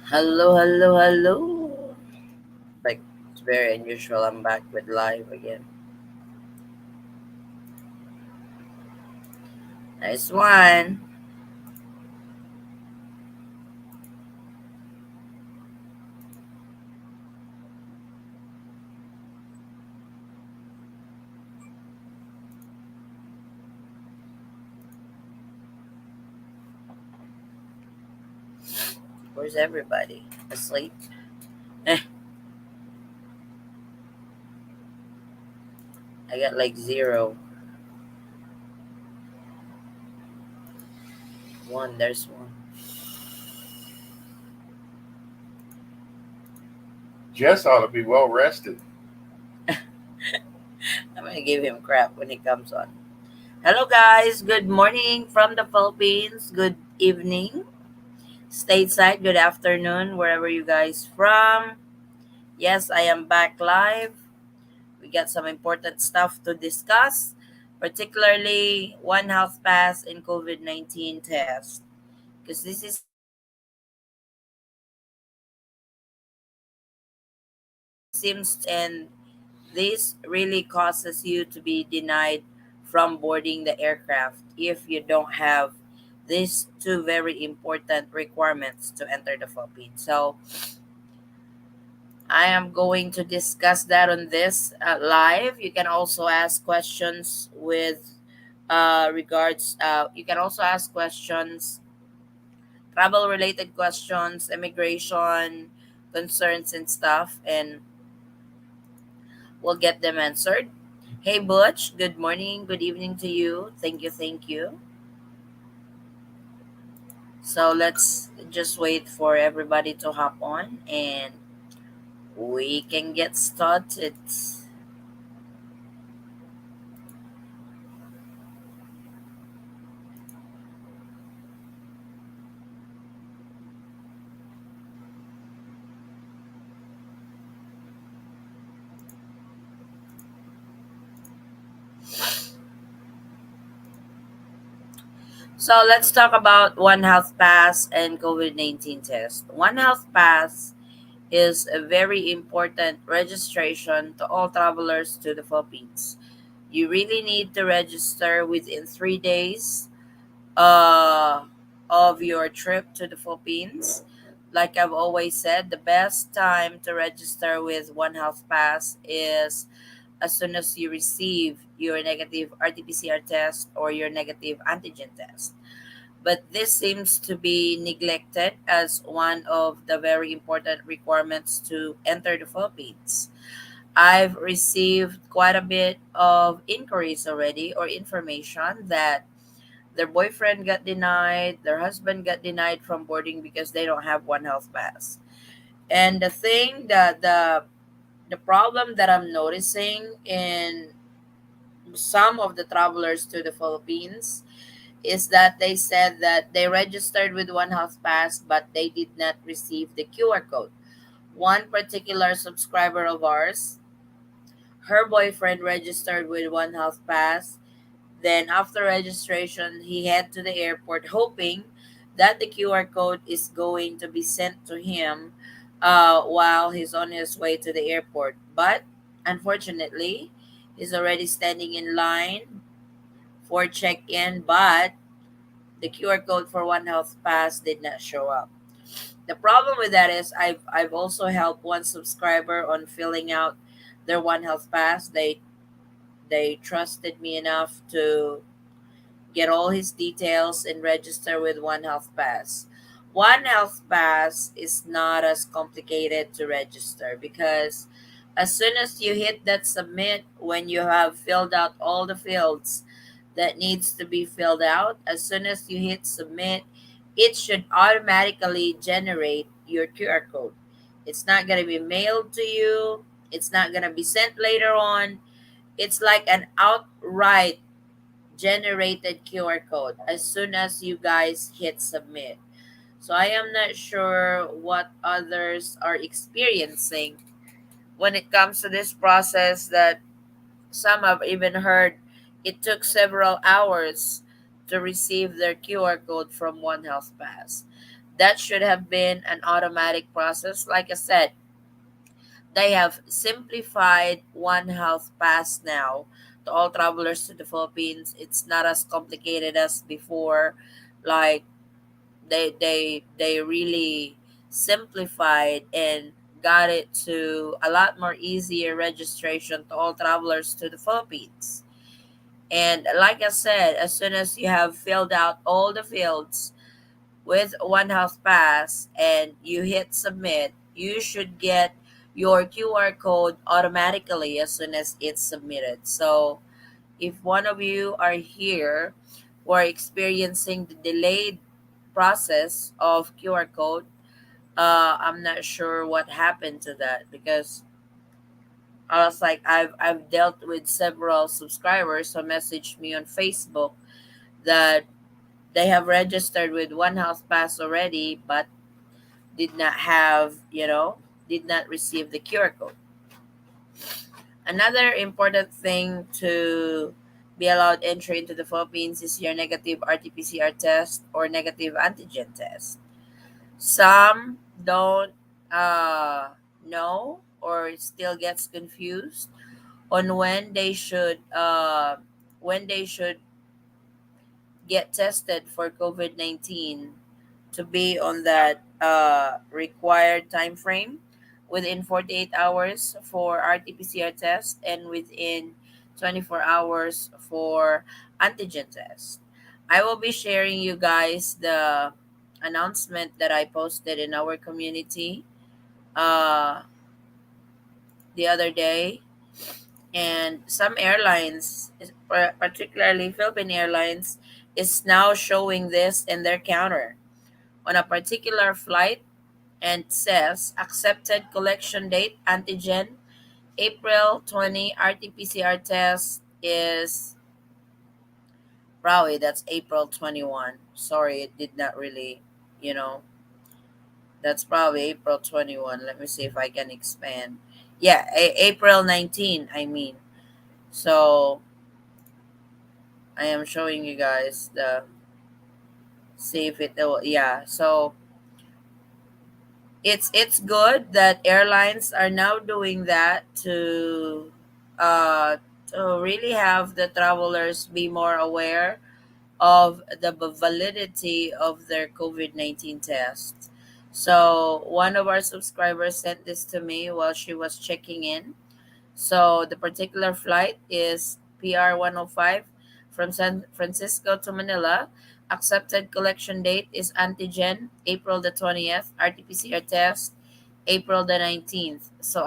Hello, hello, hello. Like, it's very unusual. I'm back with live again. Nice one. Where's everybody? Asleep? Eh, I got like zero. One, there's one. Jess ought to be well rested. I'm gonna give him crap when he comes on. Hello, guys. Good morning from the Philippines. Good evening. Stateside, good afternoon, wherever you guys from. Yes, I am back live. We got some important stuff to discuss, particularly One Health Pass and COVID 19 test. Because this is seems and this really causes you to be denied from boarding the aircraft if you don't have these two very important requirements to enter the Philippines. So I am going to discuss that on this live. You can also ask questions with regards. You can also ask questions, travel related questions, immigration concerns and stuff, and we'll get them answered. Hey Butch, good morning, good evening to you. Thank you, thank you. So let's just wait for everybody to hop on and we can get started. So let's talk about One Health Pass and COVID 19 test. One Health Pass is a very important registration to all travelers to the Philippines. You really need to register within 3 days uh, of your trip to the Philippines. Like I've always said, the best time to register with One Health Pass is as soon as you receive your negative RT-PCR test or your negative antigen test. But this seems to be neglected as one of the very important requirements to enter the Philippines. I've received quite a bit of inquiries already or information that their boyfriend got denied, their husband got denied from boarding because they don't have One Health Pass. And the thing that the problem that I'm noticing in some of the travelers to the Philippines is that they said that they registered with One Health Pass but they did not receive the QR code. One particular subscriber of ours, her boyfriend registered with One Health Pass. Then after registration, he head to the airport hoping that the QR code is going to be sent to him while he's on his way to the airport. But unfortunately, he's already standing in line for check-in, but the QR code for One Health Pass did not show up. The problem with that is I've also helped one subscriber on filling out their One Health Pass. They trusted me enough to get all his details and register with One Health Pass. One Health Pass is not as complicated to register because as soon as you hit that submit, when you have filled out all the fields that needs to be filled out, as soon as you hit submit, it should automatically generate your QR code. It's not going to be mailed to you. It's not going to be sent later on. It's like an outright generated QR code as soon as you guys hit submit. So I am not sure what others are experiencing when it comes to this process that some have even heard it took several hours to receive their QR code from One Health Pass. That should have been an automatic process. Like I said, they have simplified One Health Pass now to all travelers to the Philippines. It's not as complicated as before. Like they really simplified and got it to a lot more easier registration to all travelers to the Philippines. And like I said, as soon as you have filled out all the fields with One Health Pass and you hit submit, you should get your QR code automatically as soon as it's submitted. So if one of you are here who are experiencing the delayed process of QR code, I'm not sure what happened to that because I was like, I've dealt with several subscribers who messaged me on Facebook that they have registered with One Health Pass already, but did not have, did not receive the QR code. Another important thing to be allowed entry into the Philippines is your negative RT-PCR test or negative antigen test. Some don't know or still gets confused on when they should get tested for COVID-19 to be on that required time frame within 48 hours for RT-PCR test and within 24 hours for antigen test. I will be sharing you guys the announcement that I posted in our community uh, the other day. And some airlines, particularly Philippine Airlines, is now showing this in their counter on a particular flight and says accepted collection date antigen April 20, RT-PCR test is probably that's April 21. Sorry, it did not really, you know, that's probably April 21. Let me see if I can expand. Yeah, April 19, I mean. So I am showing you guys the see if it will, yeah. So it's good that airlines are now doing that uh to really have the travelers be more aware of the validity of their COVID-19 tests. So one of our subscribers sent this to me while she was checking in. So the particular flight is PR 105 from San Francisco to Manila. Accepted collection date is antigen April the 20th, RT-PCR test April the 19th. So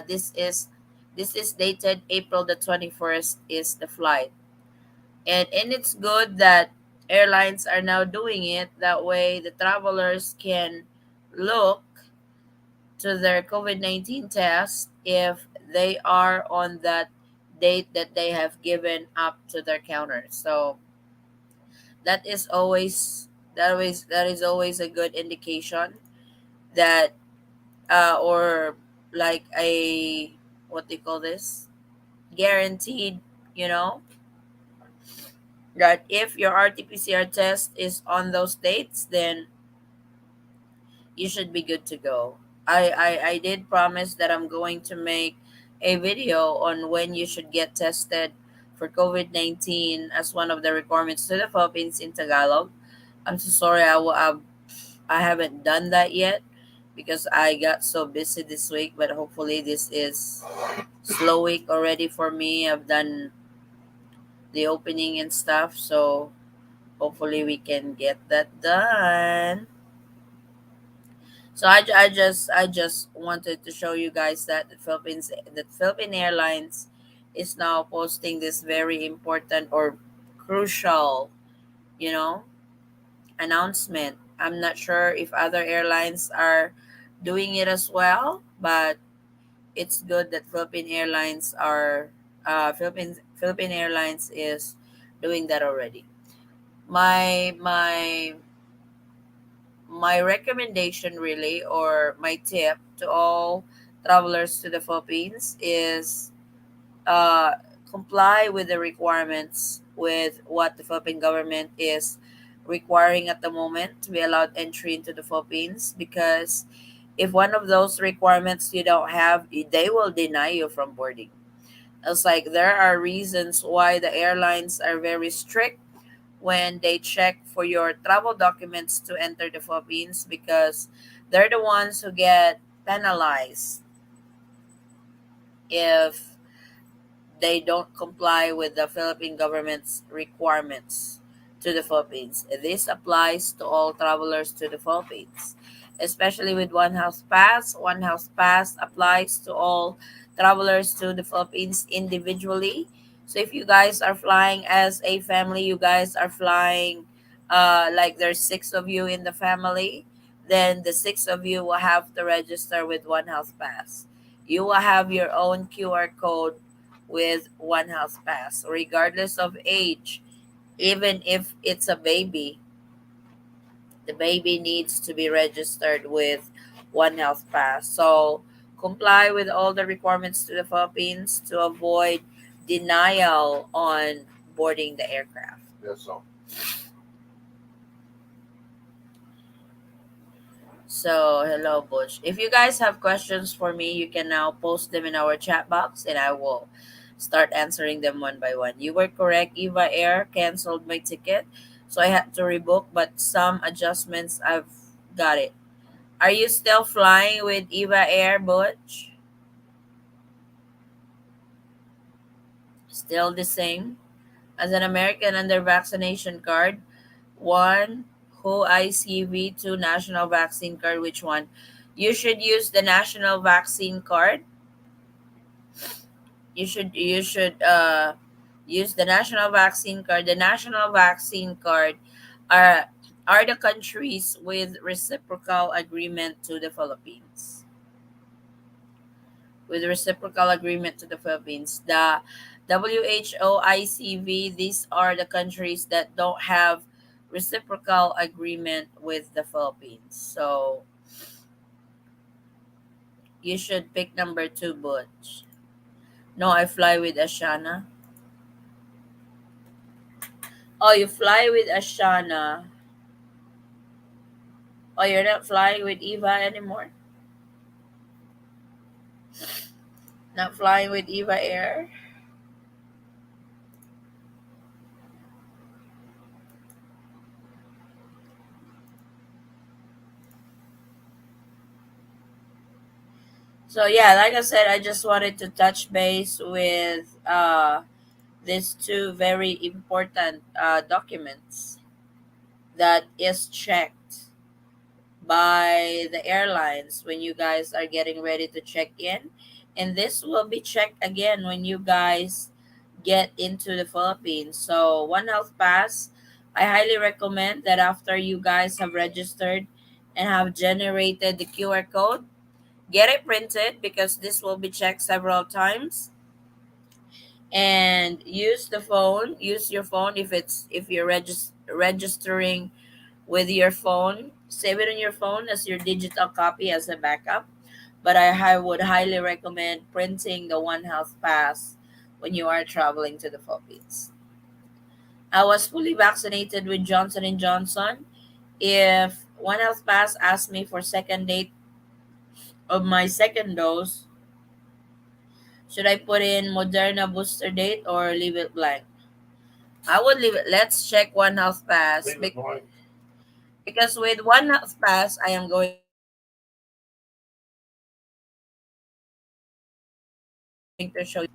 this is dated April the 21st is the flight. And it's good that airlines are now doing it that way the travelers can look to their COVID-19 test if they are on that date that they have given up to their counter. So that is always that is always a good indication that or like a what they call this guaranteed, you know, that if your RT-PCR test is on those dates, then you should be good to go. I did promise that I'm going to make a video on when you should get tested for COVID-19 as one of the requirements to the Philippines in Tagalog. I'm so sorry I haven't done that yet because I got so busy this week, but hopefully this is slow week already for me. I've done the opening and stuff, so hopefully we can get that done. So I just wanted to show you guys that the Philippine Airlines is now posting this very important or crucial, you know, announcement. I'm not sure if other airlines are doing it as well, but it's good that Philippine Airlines is doing that already. My my recommendation really or my tip to all travelers to the Philippines is uh, comply with the requirements with what the Philippine government is requiring at the moment to be allowed entry into the Philippines, because if one of those requirements you don't have, they will deny you from boarding. It's like there are reasons why the airlines are very strict when they check for your travel documents to enter the Philippines, because they're the ones who get penalized if they don't comply with the Philippine government's requirements to the Philippines. This applies to all travelers to the Philippines, especially with One House Pass. One House Pass applies to all travelers to the Philippines individually. So if you guys are flying as a family, you guys are flying like there's six of you in the family, then the six of you will have to register with One House Pass. You will have your own QR code with One House Pass, regardless of age. Even if it's a baby, the baby needs to be registered with One Health Pass. So comply with all the requirements to the Philippines to avoid denial on boarding the aircraft. Yes, so. So, hello, Bush. If you guys have questions for me, you can now post them in our chat box and I will start answering them one by one. You were correct. Eva Air canceled my ticket, so I had to rebook, but some adjustments I've got it. Are you still flying with Eva Air, Butch? Still the same? As an American under vaccination card, one who ICV, two national vaccine card, which one? You should use the national vaccine card. You should use the national vaccine card. The national vaccine card are are the countries with reciprocal agreement to the Philippines. With reciprocal agreement to the Philippines. The WHO, ICV, these are the countries that don't have reciprocal agreement with the Philippines. So you should pick number two, Butch. No, I fly with Ashana. Oh, you fly with Ashana. Oh, you're not flying with Eva anymore? Not flying with Eva Air? So yeah, like I said, I just wanted to touch base with these two very important documents that is checked by the airlines when you guys are getting ready to check in, and this will be checked again when you guys get into the Philippines. So One Health Pass, I highly recommend that after you guys have registered and have generated the QR code, get it printed, because this will be checked several times, and use your phone. If you're registering with your phone, save it on your phone as your digital copy as a backup. But I would highly recommend printing the One Health Pass when you are traveling to the Philippines. I was fully vaccinated with Johnson and Johnson. If One Health Pass asked me for second date of my second dose, should I put in Moderna booster date or leave it blank? I would leave it. Let's check One Health Pass. Leave it blank. Because with One Health Pass, I am going to show you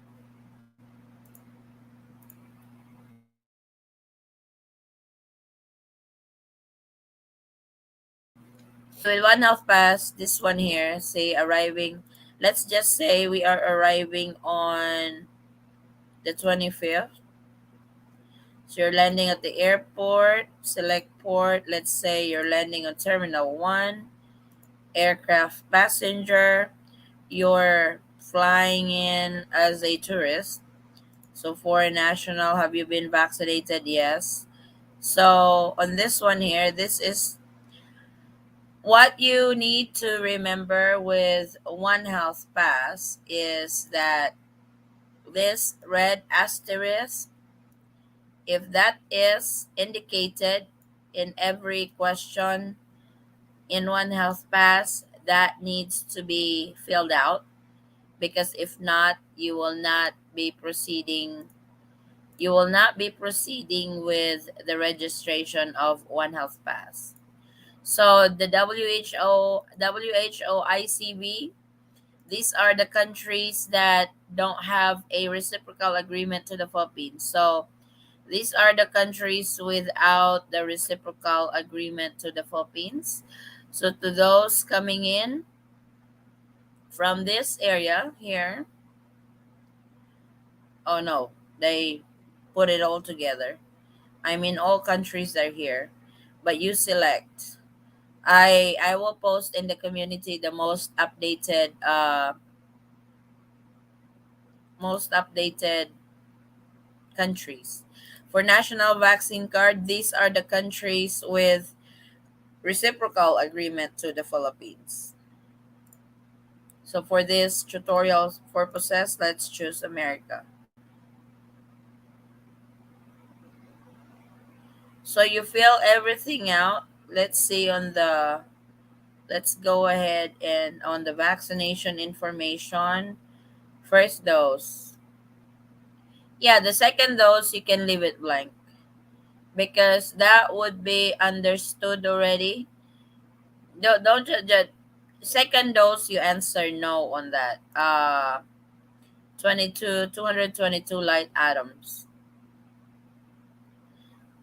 so with One Health Pass, this one here, say arriving. Let's just say we are arriving on the 25th. So you're landing at the airport, select port. Let's say you're landing on Terminal 1, aircraft passenger. You're flying in as a tourist. So foreign national, have you been vaccinated? Yes. So on this one here, this is what you need to remember with One Health Pass is that this red asterisk, if that is indicated, in every question in One Health Pass that needs to be filled out, because if not, you will not be proceeding with the registration of One Health Pass. So the WHO, ICB, these are the countries that don't have a reciprocal agreement to the Philippines. So these are the countries without the reciprocal agreement to the Philippines. So to those coming in from this area here, oh no, they put it all together. I mean, all countries are here, but you select. I will post in the community the most updated countries. For national vaccine card, these are the countries with reciprocal agreement to the Philippines. So for this tutorial purposes, let's choose America. So you fill everything out. Let's go ahead and on the vaccination information, first dose. Yeah, the second dose you can leave it blank because that would be understood already. Don't just second dose you answer no on that. 222 light atoms.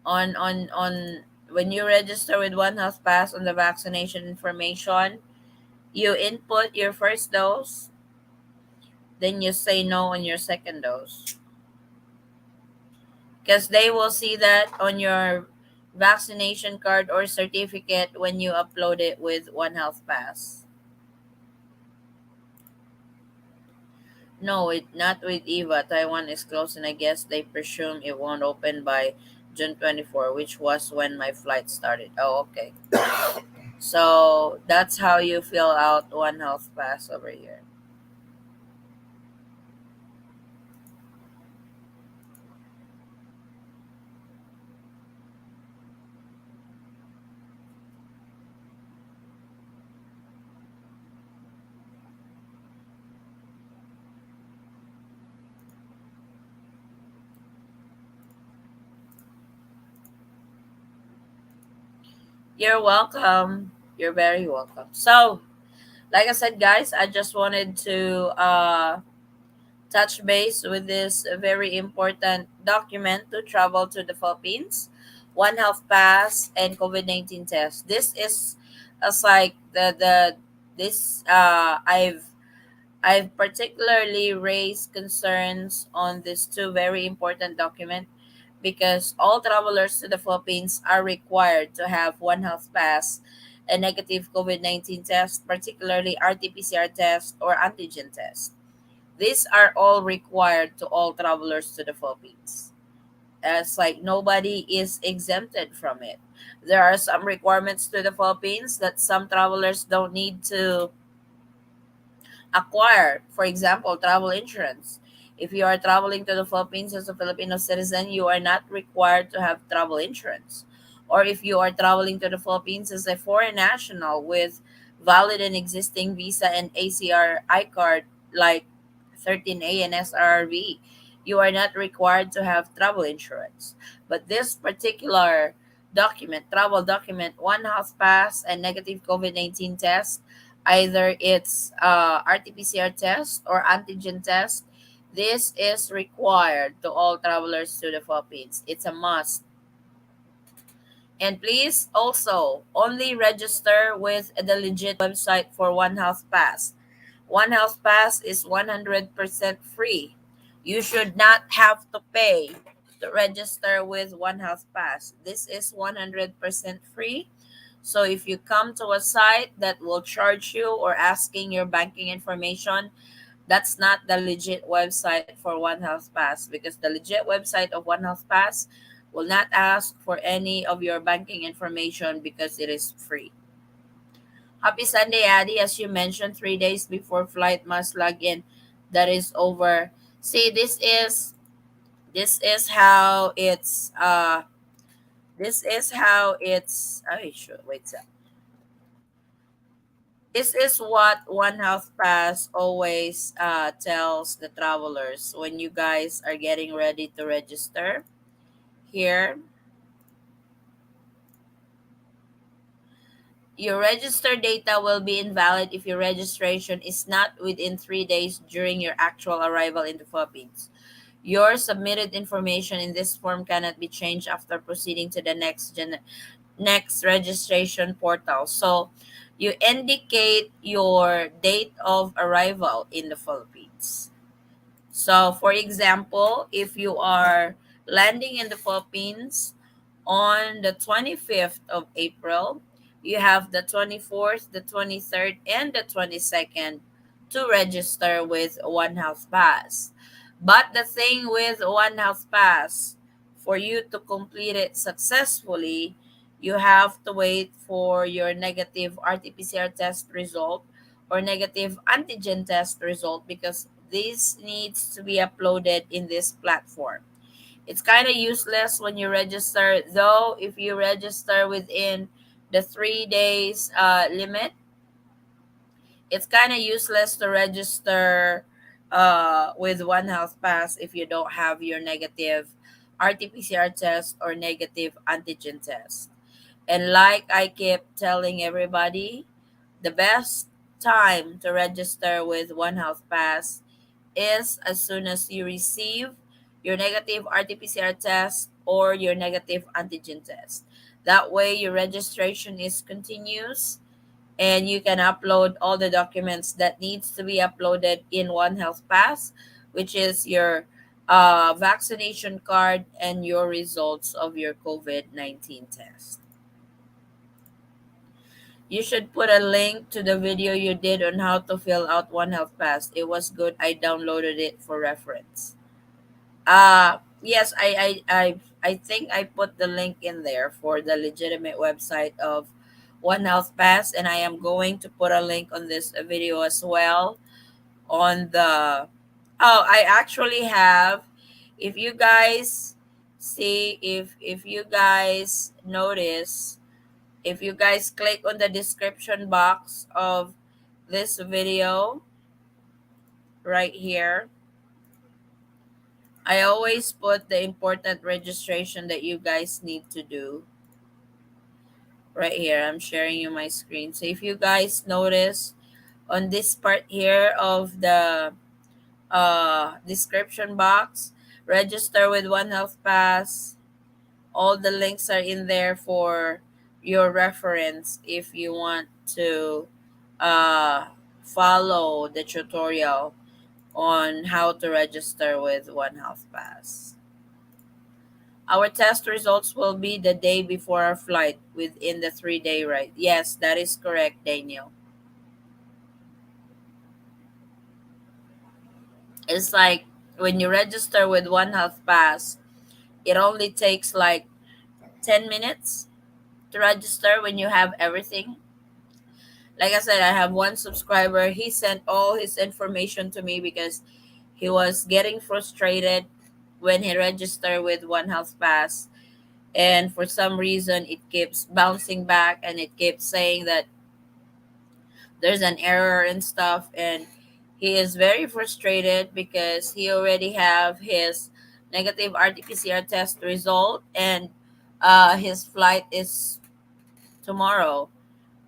On when you register with One Health Pass on the vaccination information, you input your first dose, then you say no on your second dose. Because they will see that on your vaccination card or certificate when you upload it with One Health Pass. No, it not with Eva. Taiwan is closed, and I guess they presume it won't open by June 24, which was when my flight started. Oh, okay. So that's how you fill out One Health Pass over here. You're welcome. You're very welcome. So, like I said, guys, I just wanted to touch base with this very important document to travel to the Philippines, One Health Pass and COVID-19 test. This is as like the this I've particularly raised concerns on these two very important documents because all travelers to the Philippines are required to have One Health Pass, a negative COVID-19 test, particularly RT-PCR test or antigen test. These are all required to all travelers to the Philippines. As like nobody is exempted from it. There are some requirements to the Philippines that some travelers don't need to acquire. For example, travel insurance. If you are traveling to the Philippines as a Filipino citizen, you are not required to have travel insurance. Or if you are traveling to the Philippines as a foreign national with valid and existing visa and ACR I card like 13A and SRV, you are not required to have travel insurance. But this particular travel document, One Health Pass and negative COVID-19 test, either it's RT-PCR test or antigen test, this is required to all travelers to the Philippines. It's a must. And please also only register with the legit website for One Health Pass. One Health Pass is 100% free. You should not have to pay to register with One Health Pass. This is 100% free. So if you come to a site that will charge you or asking your banking information, that's not the legit website for One Health Pass, because the legit website of One Health Pass will not ask for any of your banking information because it is free. Happy Sunday, Addy. As you mentioned, 3 days before flight must log in. That is over. See, this is how it's This is how it's. I should wait. This is what One Health Pass always tells the travelers when you guys are getting ready to register. Here, your register data will be invalid if your registration is not within 3 days during your actual arrival in the Philippines. Your submitted information in this form cannot be changed after proceeding to the next registration portal. So you indicate your date of arrival in the Philippines. So, for example, if you are landing in the Philippines on the 25th of April, you have the 24th, the 23rd, and the 22nd to register with One Health Pass. But the thing with One Health Pass, for you to complete it successfully, you have to wait for your negative RT-PCR test result or negative antigen test result because this needs to be uploaded in this platform. It's kind of useless when you register, though, if you register within the 3 days limit. It's kind of useless to register with One Health Pass if you don't have your negative RT-PCR test or negative antigen test. And like I keep telling everybody, the best time to register with One Health Pass is as soon as you receive your negative RT-PCR test or your negative antigen test. That way, your registration is continuous and you can upload all the documents that needs to be uploaded in One Health Pass, which is your vaccination card and your results of your COVID-19 test. You should put a link to the video you did on how to fill out One Health Pass. It was good. I downloaded it for reference. Yes, I think I put the link in there for the legitimate website of One Health Pass, and I am going to put a link on this video as well on the. Oh, I actually have. If you guys see, if you guys notice, if you guys click on the description box of this video right here, I always put the important registration that you guys need to do right here. I'm sharing you my screen. So if you guys notice on this part here of the description box, register with One Health Pass. All the links are in there for your reference if you want to uh, follow the tutorial on how to register with One Health Pass. Our test results will be the day before our flight within the 3 day ride. Yes, that is correct, Daniel. It's like when you register with One Health Pass, it only takes like 10 minutes to register when you have everything. Like I said, I have one subscriber. He sent all his information to me because he was getting frustrated when he registered with One Health Pass. And for some reason, it keeps bouncing back and it keeps saying that there's an error and stuff. And he is very frustrated because he already have his negative RT-PCR test result and his flight is tomorrow.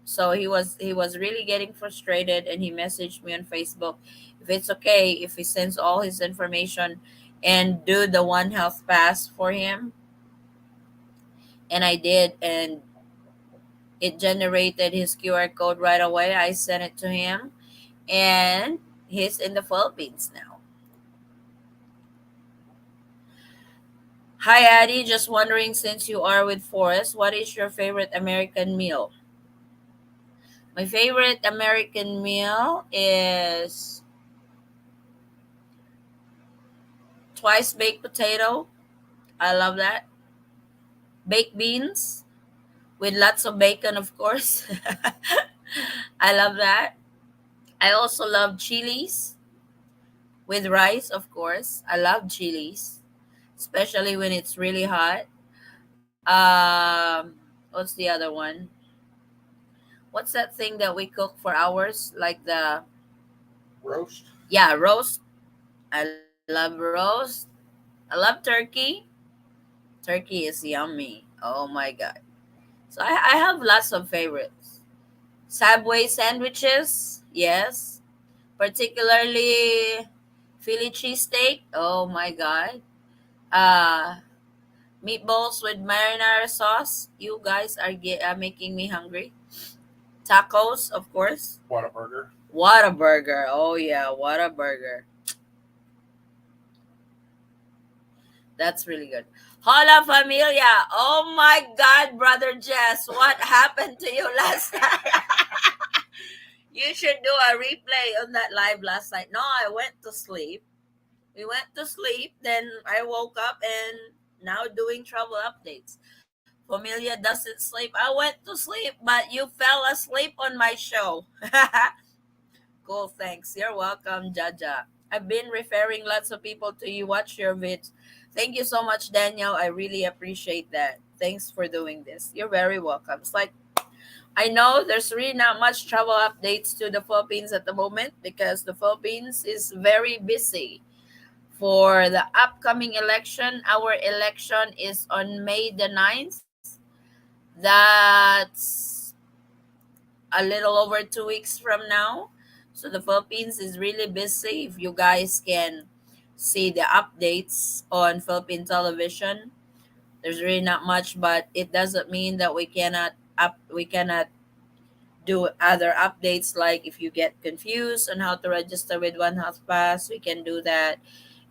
So he was really getting frustrated and he messaged me on Facebook if it's okay if he sends all his information and do the One Health Pass for him. And I did, and it generated his QR code right away. I sent it to him and he's in the Philippines now. Hi Addie, just wondering since you are with Forrest, what is your favorite American meal? My favorite American meal is twice baked potato. I love that. Baked beans with lots of bacon, of course. I love that. I also love chilies with rice, of course. I love chilies, especially when it's really hot. What's the other one? What's that thing that we cook for hours? Like the Roast. yeah, roast. I love roast. I love turkey. Turkey is yummy. Oh my god. So I have lots of favorites. Subway sandwiches, yes. Particularly Philly cheesesteak. Oh my god. Uh Meatballs with marinara sauce. You guys are making me hungry. Tacos, of course. Whataburger. What a burger. Oh yeah, what a burger. That's really good. Hola familia. Oh my god, brother Jess. What happened to you last night? You should do a replay on that live last night. No, I went to sleep. We went to sleep, then I woke up and now doing travel updates. Familia doesn't sleep. I went to sleep, but you fell asleep on my show. Cool, thanks. You're welcome, Jaja. I've been referring lots of people to you. Watch your vids. Thank you so much, Daniel. I really appreciate that. Thanks for doing this. You're very welcome. It's like I know there's really not much travel updates to the Philippines at the moment because the Philippines is very busy for the upcoming election. Our election is on May the 9th. That's a little over 2 weeks from now. So the Philippines is really busy. If you guys can see the updates on Philippine television, there's really not much, but it doesn't mean that we cannot do other updates. Like if you get confused on how to register with One Health Pass, we can do that.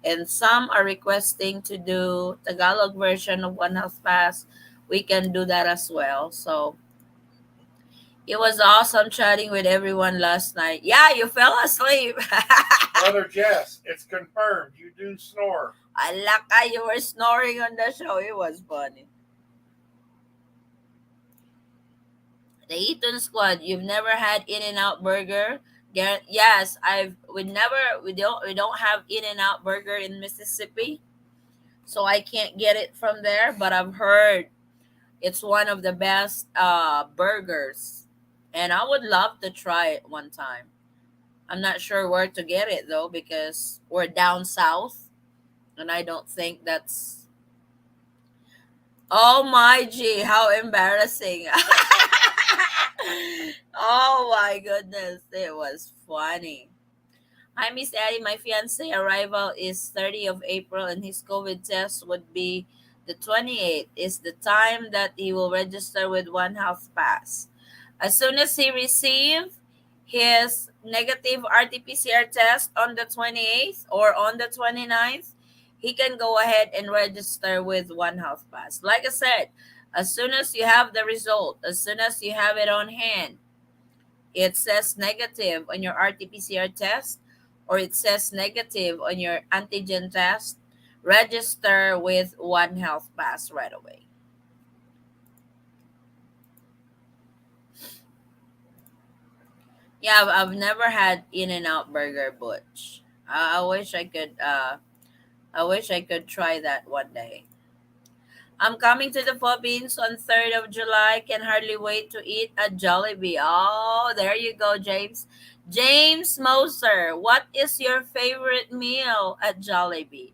And some are requesting to do Tagalog version of One Health Pass. We can do that as well. So it was awesome chatting with everyone last night. Yeah, you fell asleep. Brother Jess, it's confirmed. You do snore. Alaka, you were snoring on the show. It was funny. The Eaton Squad. You've never had In and Out Burger? Yes, we don't have In and Out Burger in Mississippi, so I can't get it from there. But I've heard it's one of the best burgers, and I would love to try it one time. I'm not sure where to get it though because we're down south, and I don't think that's. Oh my gee, how embarrassing! Oh my goodness, it was funny. Hi, Miss Addie. My fiance arrival is 30th of April, and his COVID test would be the 28th. Is the time that he will register with One Health Pass. As soon as he receives his negative RT-PCR test on the 28th or on the 29th, he can go ahead and register with One Health Pass. Like I said, as soon as you have the result, as soon as you have it on hand, it says negative on your RT-PCR test or it says negative on your antigen test, register with One Health Pass right away. Yeah, I've never had In and Out Burger, Butch. I wish I could. I wish I could try that one day. I'm coming to the Philippines on 3rd of July. Can hardly wait to eat at Jollibee. Oh, there you go, James. James Moser, what is your favorite meal at Jollibee?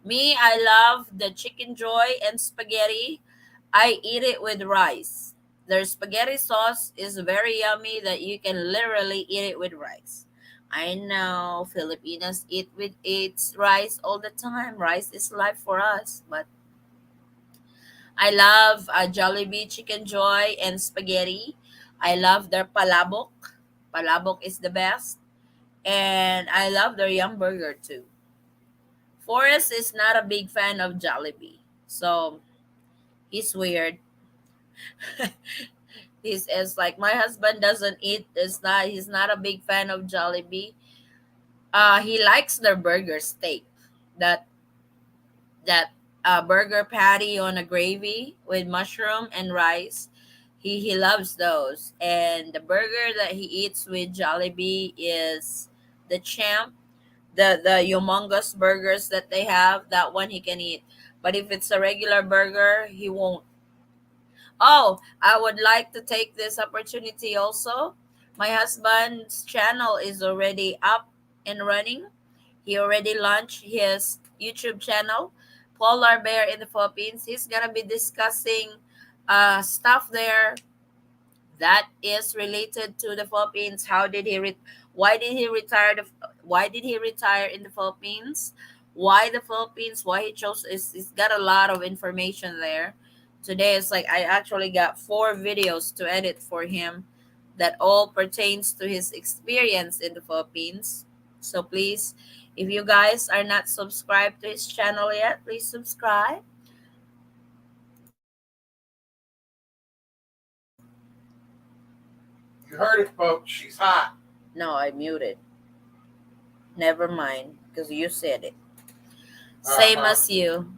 Me, I love the chicken joy and spaghetti. I eat it with rice. Their spaghetti sauce is very yummy that you can literally eat it with rice. I know Filipinos eat rice all the time. Rice is life for us, but I love Jollibee Chicken Joy and spaghetti. I love their palabok. Palabok is the best. And I love their yum burger too. Forrest is not a big fan of Jollibee. So he's weird. He's like my husband doesn't eat he's not a big fan of Jollibee. He likes their burger steak. That that burger patty on a gravy with mushroom and rice. He loves those. And the burger that he eats with Jollibee is the champ, the humongous burgers that they have. That one he can eat. But if it's a regular burger, he won't. Oh, I would like to take this opportunity also. My husband's channel is already up and running. He already launched his YouTube channel, Polar Bear in the Philippines. He's gonna be discussing stuff there that is related to the Philippines. Why did he retire? Why did he retire in the Philippines? Why the Philippines? Why he chose? It's got a lot of information there. Today it's like I actually got 4 videos to edit for him, that all pertains to his experience in the Philippines. So please, if you guys are not subscribed to his channel yet, please subscribe. You heard it, folks. She's hot. No, I muted. Never mind, because you said it. Uh Same huh. as you.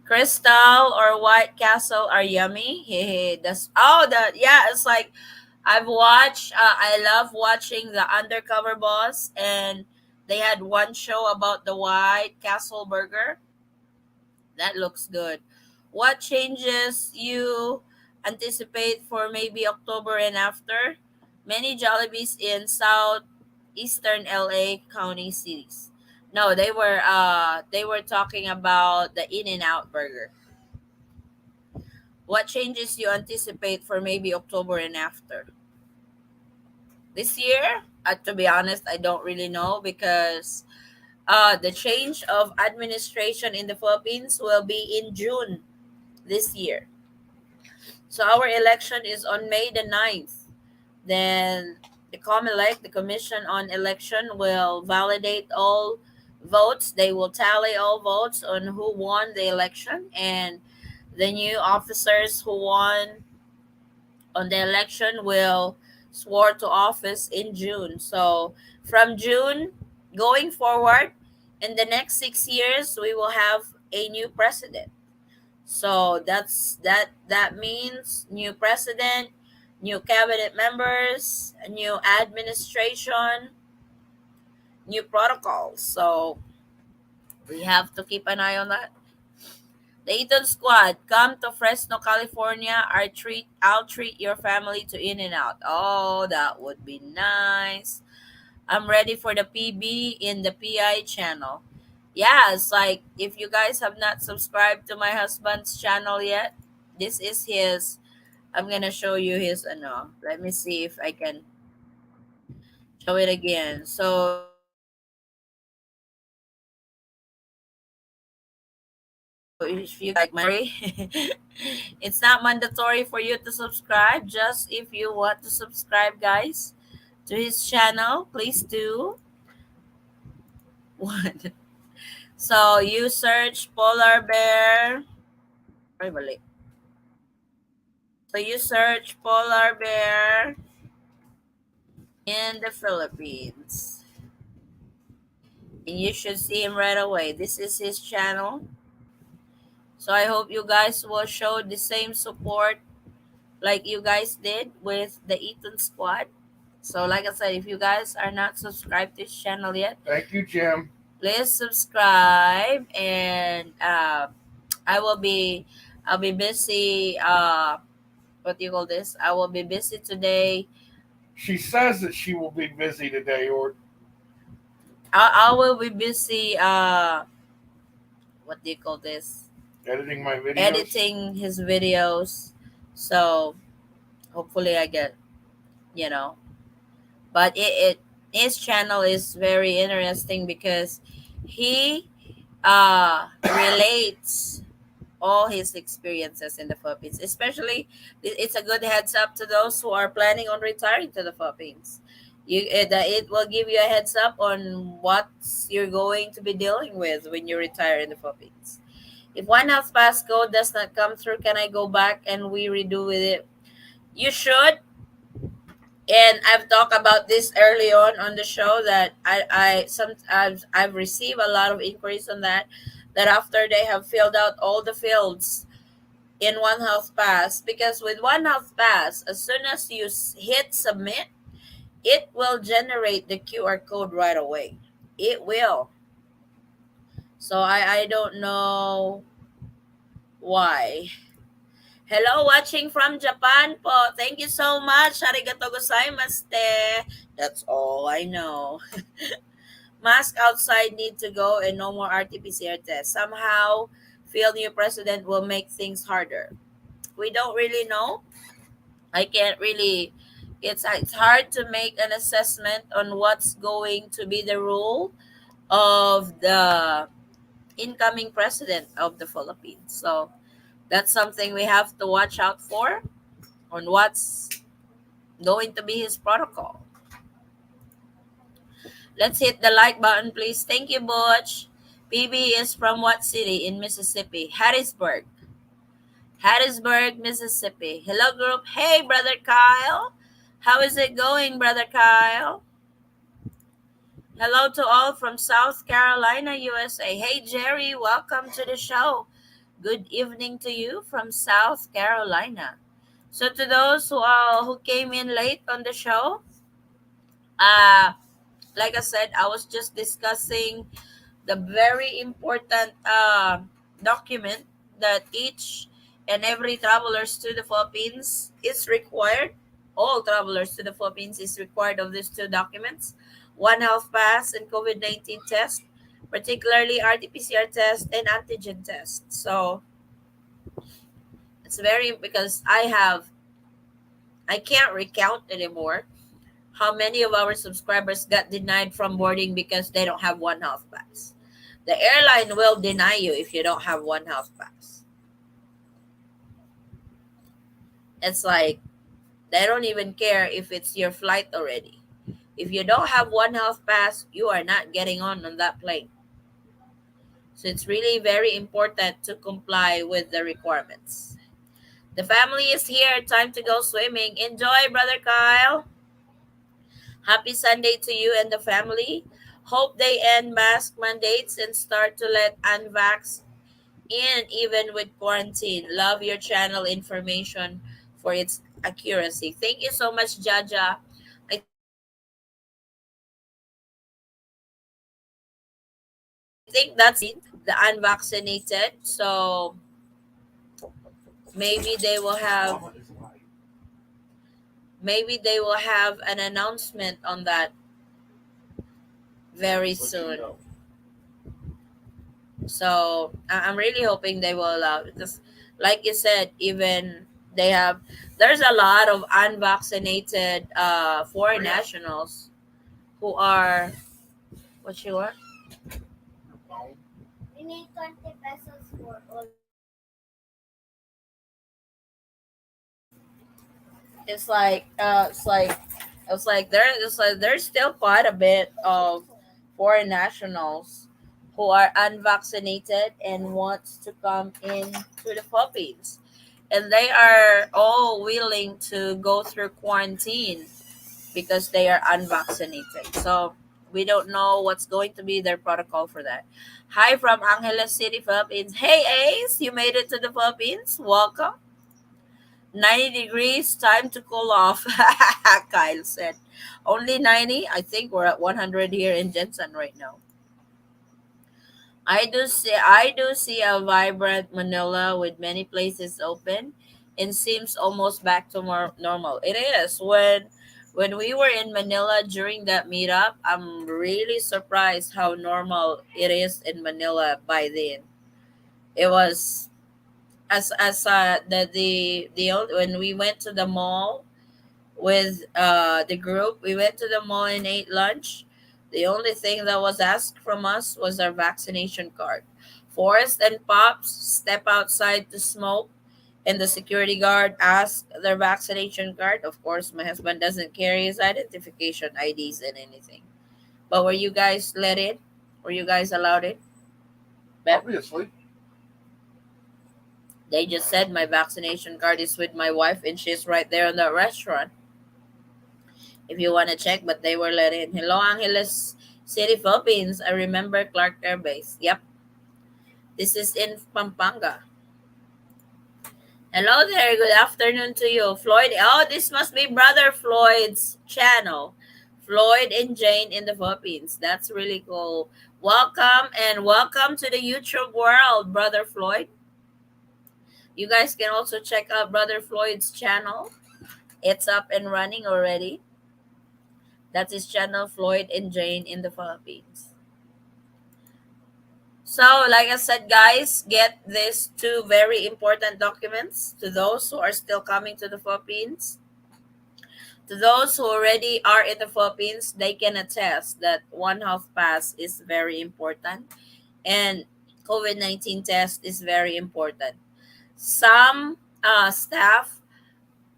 Crystal or White Castle are yummy. Hehe. That's the yeah. It's like I've watched. I love watching the Undercover Boss, and they had one show about the White Castle burger. That looks good. What changes you anticipate for maybe October and after? Many Jollibees in southeastern LA County cities. No, they were talking about the In and Out burger. What changes you anticipate for maybe October and after? This year, to be honest, I don't really know because the change of administration in the Philippines will be in June this year. So our election is on May the 9th. Then the COMELEC, the Commission on Election, will validate all votes. They will tally all votes on who won the election, and the new officers who won on the election will swear to office in June. So from June going forward, in the next 6 years, we will have a new president. So that means new president, new cabinet members, a new administration, new protocols. So we have to keep an eye on that. The Eaton squad, come to Fresno, California. I'll treat your family to In and Out. Oh, that would be nice. I'm ready for the PB in the PI channel. Yeah, it's like if you guys have not subscribed to my husband's channel yet, this is his. I'm gonna show you his Let me see if I can show it again. So if you guys are not subscribed to his channel, it's not mandatory. It's not mandatory for you to subscribe. Just if you want to subscribe, guys, to his channel, please do. What? So you search polar bear. Ay, mali. So you search polar bear in the Philippines. And you should see him right away. This is his channel. So I hope you guys will show the same support like you guys did with the Eaton squad. So like I said, if you guys are not subscribed to his channel yet, Thank you, Jim. please subscribe, and I'll be busy what do you call this? I will be busy today. She says that she will be busy today, or I will be busy what do you call this? editing my videos. Editing his videos. So hopefully I get, you know, but it his channel is very interesting because he relates all his experiences in the Philippines. Especially, it's a good heads up to those who are planning on retiring to the Philippines. It will give you a heads up on what you're going to be dealing with when you retire in the Philippines. If one health pass code does not come through, can I go back and we redo with it? You should. And I've talked about this early on the show that I've received a lot of inquiries on that. That after they have filled out all the fields in One Health Pass, because with One Health Pass, as soon as you hit submit, it will generate the QR code right away. It will. So I don't know why. Hello, watching from Japan po. Thank you so much. Arigato gozaimasu. That's all I know. Mask outside need to go and no more RT-PCR tests. Somehow, feel new president will make things harder. We don't really know. I can't really. It's hard to make an assessment on what's going to be the rule of the incoming president of the Philippines. So that's something we have to watch out for on what's going to be his protocol. Let's hit the like button, please. Thank you, Butch. PB is from what city in Mississippi? Hattiesburg. Hattiesburg, Mississippi. Hello, group. Hey, Brother Kyle. How is it going, Brother Kyle? Hello to all from South Carolina, USA. Hey, Jerry. Welcome to the show. Good evening to you from South Carolina. So, to those who came in late on the show, uh, like I said, I was just discussing the very important document that each and every travelers to the Philippines is required. All travelers to the Philippines is required of these two documents: one health pass and COVID-19 test, particularly RT-PCR test and antigen test. So it's very because I can't recount anymore how many of our subscribers got denied from boarding because they don't have one health pass. The airline will deny you if you don't have one health pass. It's like they don't even care if it's your flight already. If you don't have one health pass, you are not getting on that plane. So it's really very important to comply with the requirements. The family is here. Time to go swimming. Enjoy, Brother Kyle. Happy Sunday to you and the family. Hope they end mask mandates and start to let unvax in even with quarantine. Love your channel information for its accuracy. Thank you so much, Jaja. I think that's the unvaccinated. So maybe they will have an announcement on that very soon. So I'm really hoping they will allow because, like you said, even they have there's a lot of unvaccinated foreign nationals who are what you are. We need 20 pesos for all. It's like there's still quite a bit of foreign nationals who are unvaccinated and wants to come in to the Philippines, and they are all willing to go through quarantine because they are unvaccinated. So we don't know what's going to be their protocol for that. Hi from Angeles City, Philippines. Hey Ace, you made it to the Philippines. Welcome. 90 degrees, time to cool off. Kyle said. Only 90? I think we're at 100 here in Jensen right now. I do see a vibrant Manila with many places open and seems almost back to more normal. It is. When we were in Manila during that meetup, I'm really surprised how normal it is in Manila by then. It was as when we went to the mall with the group. We went to the mall and ate lunch. The only thing that was asked from us was our vaccination card. Forrest and Pops step outside to smoke, and the security guard asked their vaccination card. Of course, my husband doesn't carry his identification IDs and anything. But were you guys let in? Were you guys allowed in? Bep? Obviously. They just said my vaccination card is with my wife, and she's right there in the restaurant if you want to check, but they were let in. Hello, Angeles City, Philippines. I remember Clark Air Base. Yep, this is in Pampanga. Hello there. Good afternoon to you, Floyd. Oh, this must be Brother Floyd's channel. Floyd and Jane in the Philippines. That's really cool. Welcome and welcome to the YouTube world, Brother Floyd. You guys can also check out Brother Floyd's channel. It's up and running already. That's his channel, Floyd and Jane in the Philippines. So, like I said, guys, get these two very important documents to those who are still coming to the Philippines. To those who already are in the Philippines, they can attest that One Health Pass is very important and COVID-19 test is very important. Some staff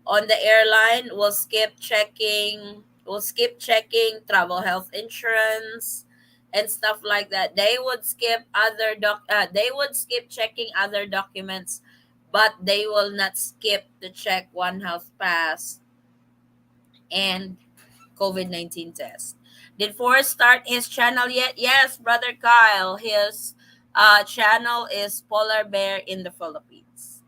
on the airline will skip checking travel health insurance and stuff like that. They would skip checking other documents, but they will not skip to check One Health Pass and COVID-19 test. Did Forrest start his channel yet? Yes, brother Kyle. His channel is Polar Bear in the Philippines.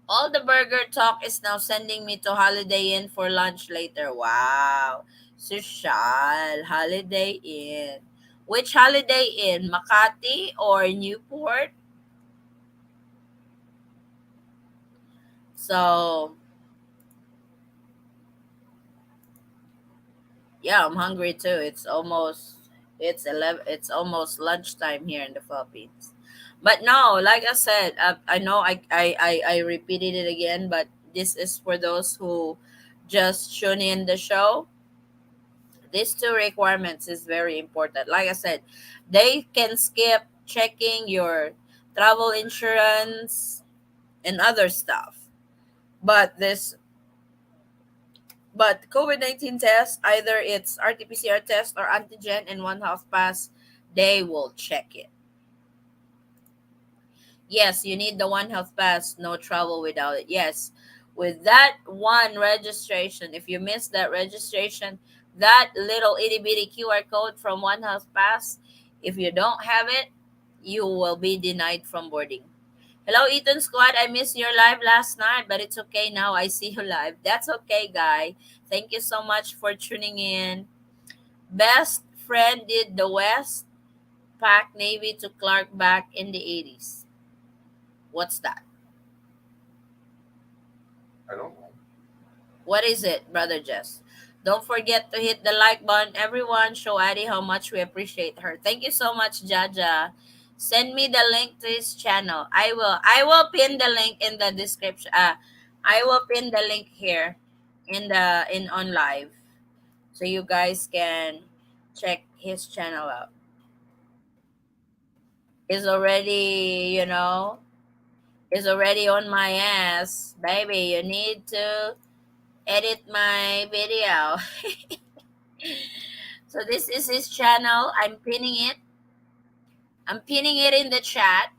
All the burger talk is now sending me to Holiday Inn for lunch later. Wow. Social. Holiday Inn. Which Holiday Inn? Makati or Newport? So, yeah, I'm hungry too. It's almost lunchtime here in the Philippines. But no, like I said, I know I repeated it again, but this is for those who just tune in the show. These two requirements is very important. Like I said, they can skip checking your travel insurance and other stuff. But this but COVID-19 test, either it's RT-PCR test or antigen and One Health Pass, they will check it. Yes, you need the One Health Pass, no travel without it. Yes, with that one registration, if you miss that registration, that little itty bitty QR code from One Health Pass, if you don't have it, you will be denied from boarding. Hello, Eaton Squad. I missed your live last night, but it's okay now. I see you live. That's okay, guy. Thank you so much for tuning in. Best friend did the West pack Navy to Clark back in the 80s. What's that? I don't know. What is it, Brother Jess? Don't forget to hit the like button. Everyone, show Addie how much we appreciate her. Thank you so much, Jaja. Send me the link to his channel. I will. I will pin the link in the description. I will pin the link here in on live, so you guys can check his channel out. Is already, is already on my ass, baby. You need to edit my video. So this is his channel. I'm pinning it in the chat.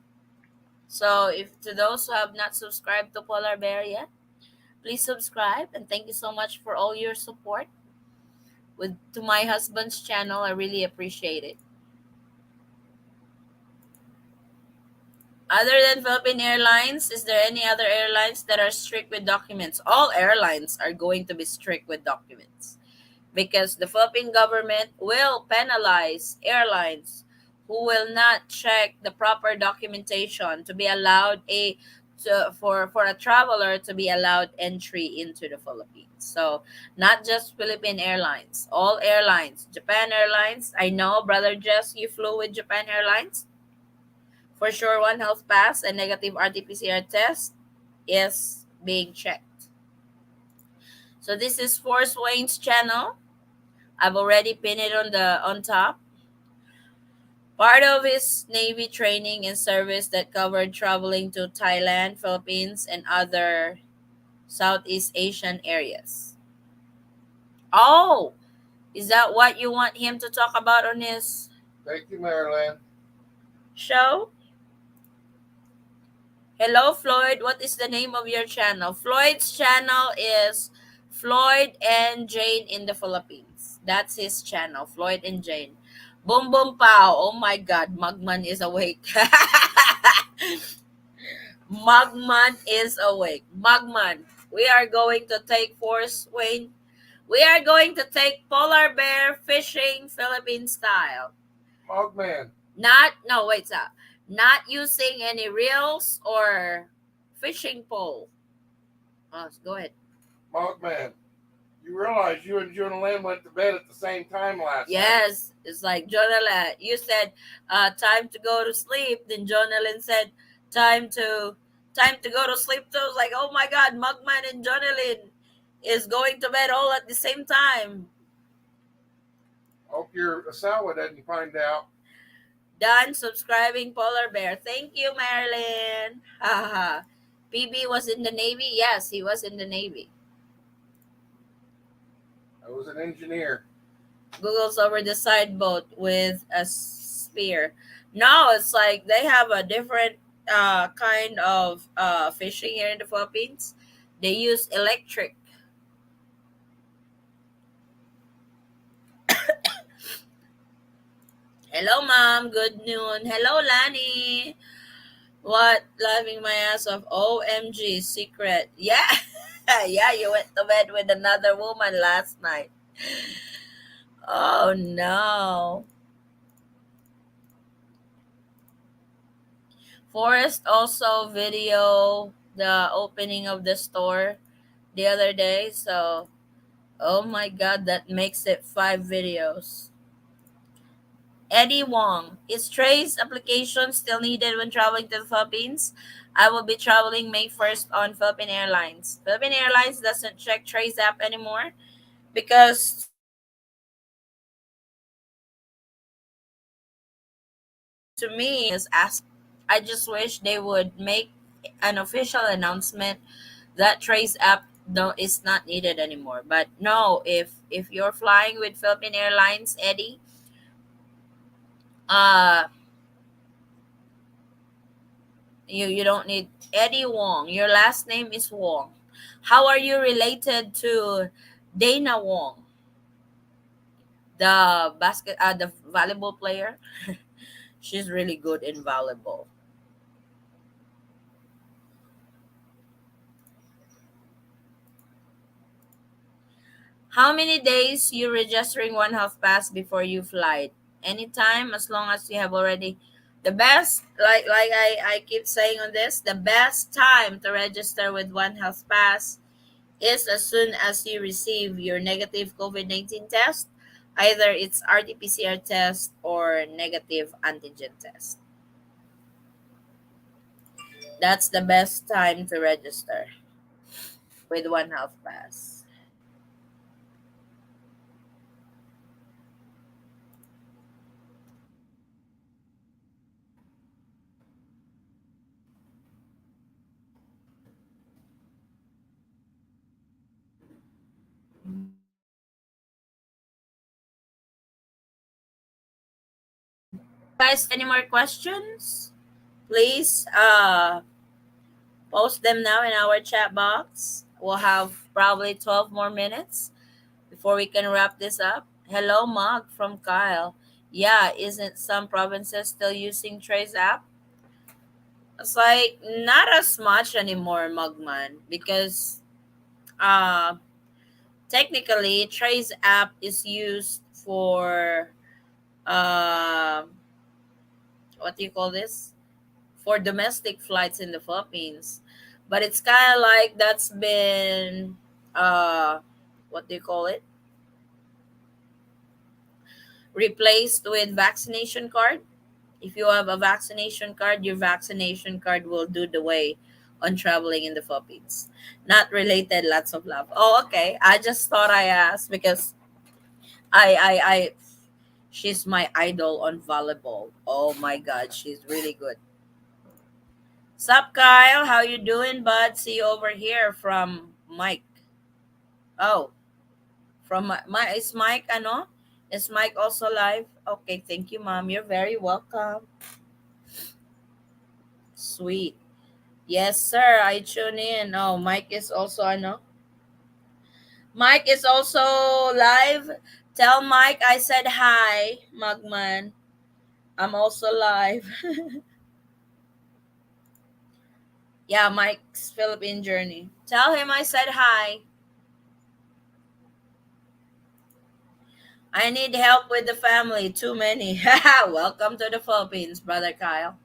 So if to those who have not subscribed to Polar Bear yet, please subscribe and thank you so much for all your support with to my husband's channel. I really appreciate it. Other than Philippine Airlines, is there any other airlines that are strict with documents? All airlines are going to be strict with documents because the Philippine government will penalize airlines who will not check the proper documentation to be allowed for a traveler to be allowed entry into the Philippines. So not just Philippine Airlines, all airlines, Japan Airlines. I know, brother Jess, you flew with Japan Airlines. For sure, One Health Pass and negative RT-PCR test is being checked. So this is Force Wayne's channel. I've already pinned it on top. Part of his Navy training and service that covered traveling to Thailand, Philippines, and other Southeast Asian areas. Oh, is that what you want him to talk about on his Thank you, Marilyn. show? Hello, Floyd. What is the name of your channel? Floyd's channel is Floyd and Jane in the Philippines. That's his channel, Floyd and Jane. Boom Boom Pow. Oh my God, Mugman is awake. Mugman is awake. Mugman, we are going to take Force Wayne. We are going to take polar bear fishing Philippine style. Mogman. Not, no, wait, stop. Not using any reels or fishing pole. Oh, go ahead. Mogman, you realize you and Lynn went to bed at the same time last night. Yes, it's like Jonathan. You said, "Time to go to sleep." Then Jonathan said, "Time to time to go to sleep." So I was like, "Oh my God, Mugman and Jonathan is going to bed all at the same time." Hope your Asawa didn't find out. Done subscribing Polar Bear. Thank you, Marilyn. Haha. PB was in the Navy. Yes, he was in the Navy. I was an engineer. Google's over the side boat with a spear. No, it's like they have a different kind of fishing here in the Philippines. They use electric. Hello, mom. Good noon. Hello, Lani. What? Laughing my ass off. OMG. Secret. Yeah. Yeah, you went to bed with another woman last night. Oh, no. Forrest also video the opening of the store the other day. So, oh my God, that makes it 5 videos. Eddie Wong, is Trace application still needed when traveling to the Philippines? I will be traveling May 1st on Philippine Airlines. Philippine Airlines doesn't check Trace app anymore because to me, is asking. I just wish they would make an official announcement that Trace app is not needed anymore. But no, if you're flying with Philippine Airlines, Eddie, uh you don't need Eddie Wong. Your last name is Wong. How are you related to Dana Wong, the volleyball player? She's really good in volleyball. How many days you registering one half pass before you fly? Anytime, as long as you have already the best, like I keep saying on this, the best time to register with one health pass is as soon as you receive your negative COVID-19 test. Either it's RT-PCR test or negative antigen test. That's the best time to register with one health pass. Guys, any more questions? Please post them now in our chat box. We'll have probably 12 more minutes before we can wrap this up. Hello, Mog from Kyle. Yeah, isn't some provinces still using Trace app? It's like not as much anymore, Mugman, because uh, technically Trace app is used for uh, what do you call this? For domestic flights in the Philippines. But it's kind of like that's been what do you call it? Replaced with vaccination card. If you have a vaccination card, your vaccination card will do the way on traveling in the Philippines. Not related, lots of love. Oh, okay. I just thought I asked because I she's my idol on volleyball. Oh my God, she's really good. Sup, Kyle? How you doing, bud? See you over here from Mike. Oh, from my is Mike ano? Is Mike also live? Okay, thank you, mom. You're very welcome. Sweet. Yes, sir. I tune in. Oh, Mike is also ano? Mike is also live. Tell Mike I said hi, Mugman. I'm also live. Yeah, Mike's Philippine journey. Tell him I said hi. I need help with the family. Too many. Welcome to the Philippines, brother Kyle.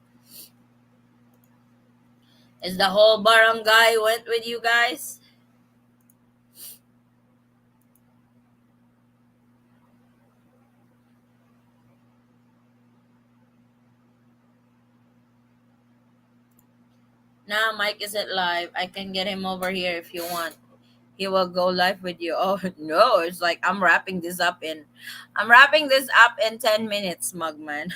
Is the whole barangay went with you guys? Nah, Mike isn't live. I can get him over here if you want. He will go live with you. Oh no, it's like I'm wrapping this up in 10 minutes, Mugman.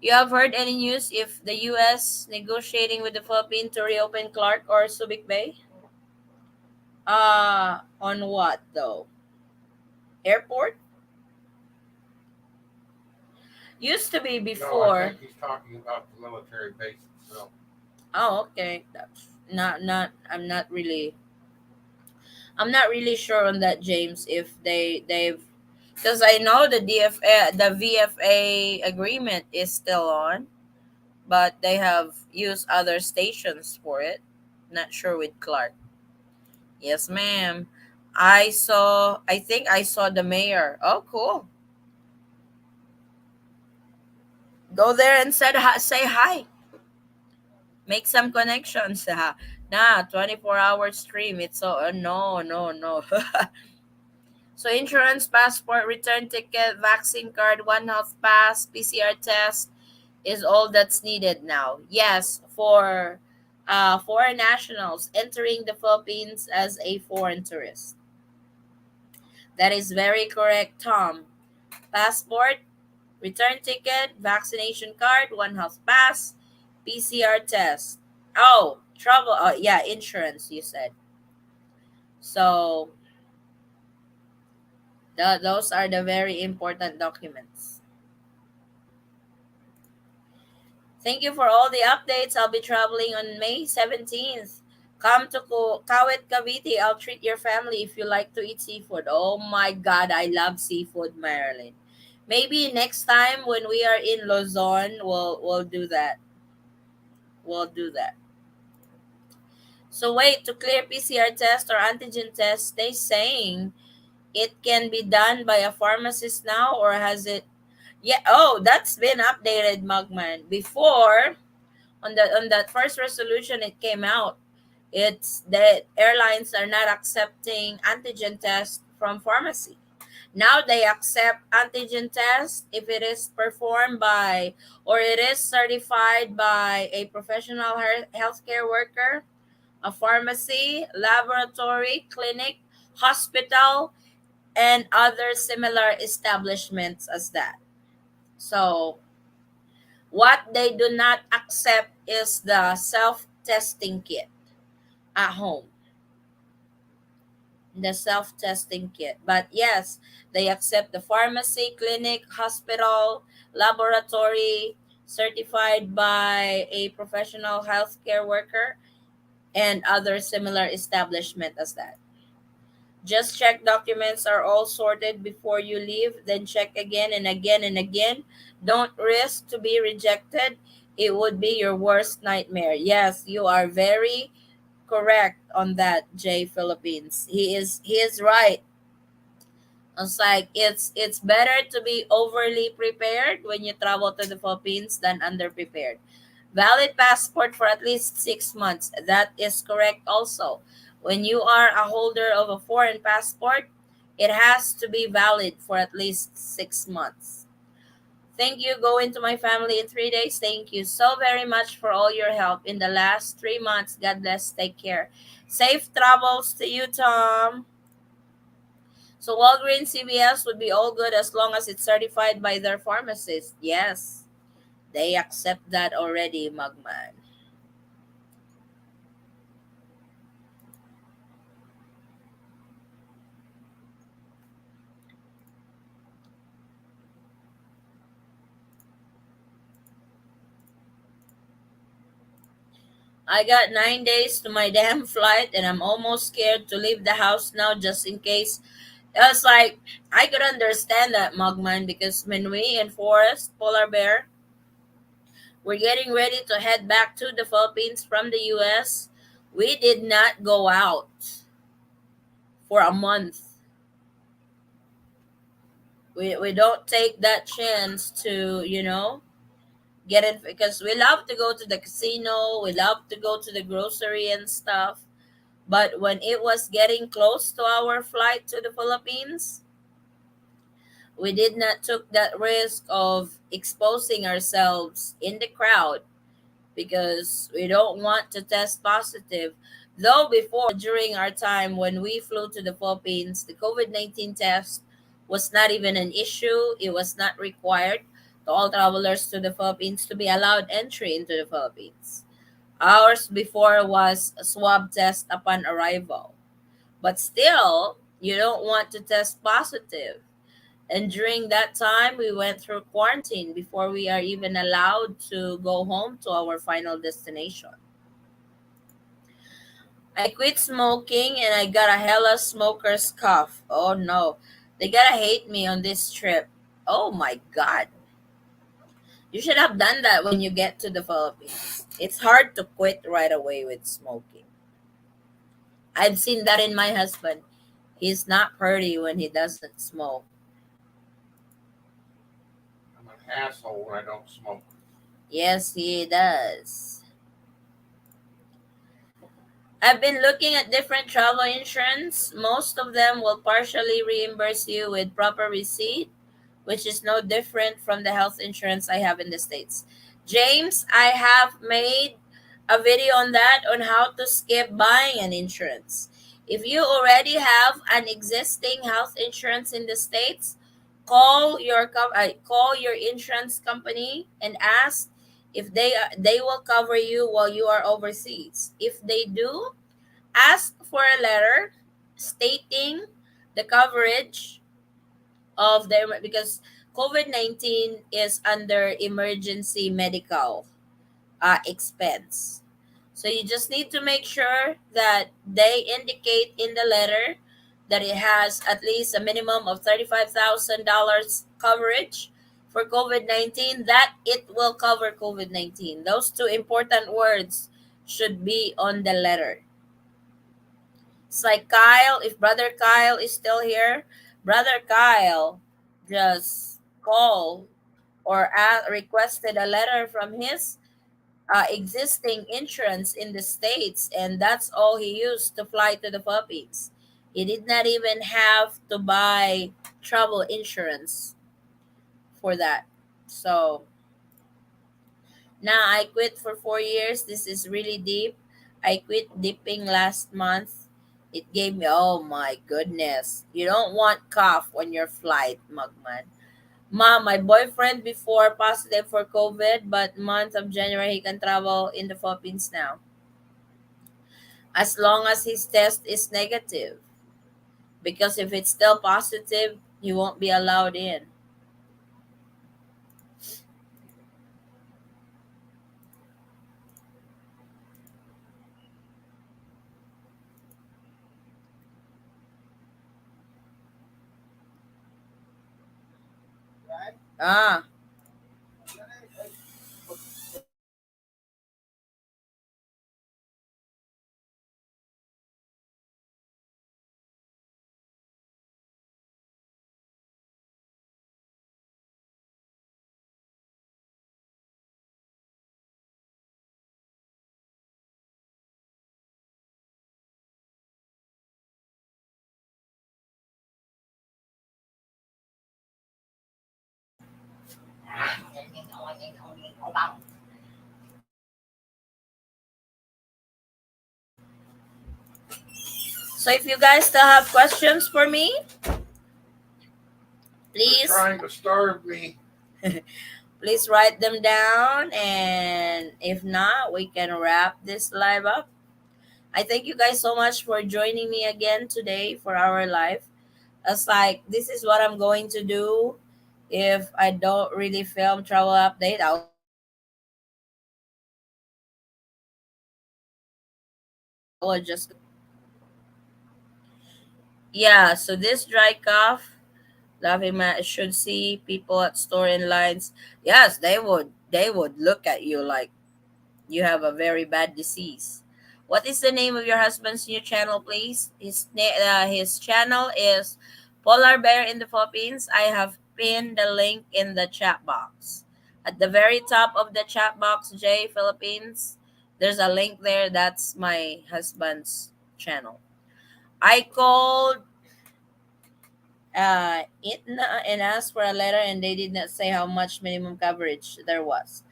You have heard any news if the US negotiating with the Philippines to reopen Clark or Subic Bay? On what though? Airport? Used to be No, I before. think he's talking about the military base itself. Oh, okay. That's not I'm not really sure on that, James, if they've because I know the VFA agreement is still on, but they have used other stations for it. Not sure with Clark. Yes, ma'am. I think I saw the mayor. Oh, cool. Go there and say hi. Make some connections. Nah, 24-hour stream. It's so, no, no, no. So insurance, passport, return ticket, vaccine card, one health pass, PCR test is all that's needed now. Yes, for foreign nationals entering the Philippines as a foreign tourist. That is very correct, Tom. Passport, return ticket, vaccination card, one health pass, PCR test. Oh, travel. Oh, yeah, insurance. You said. So those are the very important documents. Thank you for all the updates. I'll be traveling on May 17th. Come to Kawit, Cavite. I'll treat your family if you like to eat seafood. Oh my God, I love seafood, Marilyn. Maybe next time when we are in Luzon, we'll do that. We'll do that. So wait, to clear PCR test or antigen test, they saying it can be done by a pharmacist now, or has it? Yeah. Oh, that's been updated, Mugman. Before on that first resolution, it came out. It's that airlines are not accepting antigen tests from pharmacy. Now they accept antigen test if it is performed by or it is certified by a professional healthcare worker, a pharmacy, laboratory, clinic, hospital, and other similar establishments as that. So what they do not accept is the self-testing kit at home, the self-testing kit. But yes, they accept the pharmacy, clinic, hospital, laboratory, certified by a professional healthcare worker, and other similar establishment as that. Just check documents are all sorted before you leave, then check again and again and again. Don't risk to be rejected. It would be your worst nightmare. Yes, you are very correct on that, Jay Philippines. He is right. It's like it's better to be overly prepared when you travel to the Philippines than underprepared. Valid passport for at least 6 months. That is correct also. When you are a holder of a foreign passport, it has to be valid for at least 6 months. Thank you. Go into my family in 3 days. Thank you so very much for all your help in the last 3 months. God bless. Take care. Safe travels to you, Tom. So Walgreens CVS would be all good as long as it's certified by their pharmacist. Yes, they accept that already, Mugman. I got 9 days to my damn flight and I'm almost scared to leave the house now just in case. I was like, I could understand that, Mugman, because when we in Forest, Polar Bear, we're getting ready to head back to the Philippines from the US, we did not go out for a month. We don't take that chance to, get it because we love to go to the casino, we love to go to the grocery and stuff. But when it was getting close to our flight to the Philippines, we did not took that risk of exposing ourselves in the crowd because we don't want to test positive. Though before, during our time when we flew to the Philippines, the COVID-19 test was not even an issue. It was not required to all travelers to the Philippines to be allowed entry into the Philippines. Ours before was a swab test upon arrival. But still, you don't want to test positive. And during that time, we went through quarantine before we are even allowed to go home to our final destination. I quit smoking and I got a hella smoker's cough. Oh no. They gotta hate me on this trip. Oh my god. You should have done that when you get to the Philippines. It's hard to quit right away with smoking. I've seen that in my husband. He's not pretty when he doesn't smoke. I'm an asshole when I don't smoke. Yes, he does. I've been looking at different travel insurance. Most of them will partially reimburse you with proper receipt, which is no different from the health insurance I have in the States. James, I have made a video on that on how to skip buying an insurance. If you already have an existing health insurance in the States, call your insurance company and ask if they will cover you while you are overseas. If they do, ask for a letter stating the coverage of the because COVID-19 is under emergency medical expense. So you just need to make sure that they indicate in the letter that it has at least a minimum of $35,000 coverage for COVID-19, that it will cover COVID-19. Those two important words should be on the letter. It's like Kyle, if Brother Kyle is still here, Brother Kyle just called or requested a letter from his existing insurance in the States, and that's all he used to fly to the Philippines. He did not even have to buy travel insurance for that. So now I quit for 4 years. This is really deep. I quit dipping last month. It gave me, oh my goodness. You don't want cough on your flight, Mugman. Mom, my boyfriend before positive for COVID, but month of January he can travel in the Philippines now. As long as his test is negative. Because if it's still positive, he won't be allowed in. Ah, so if you guys still have questions for me, They're please trying to starve me. please write them down, and if not, we can wrap this live up. I thank you guys so much for joining me again today for our live. It's like this is what I'm going to do if I don't really film travel update. I will just go to the yeah. So this dry cough, laughing man should see people at store in lines. Yes, they would. They would look at you like you have a very bad disease. What is the name of your husband's new channel, please? His channel is Polar Bear in the Philippines. I have pinned the link in the chat box. At the very top of the chat box, J Philippines, there's a link there. That's my husband's channel. I called Eaton and asked for a letter, and they did not say how much minimum coverage there was.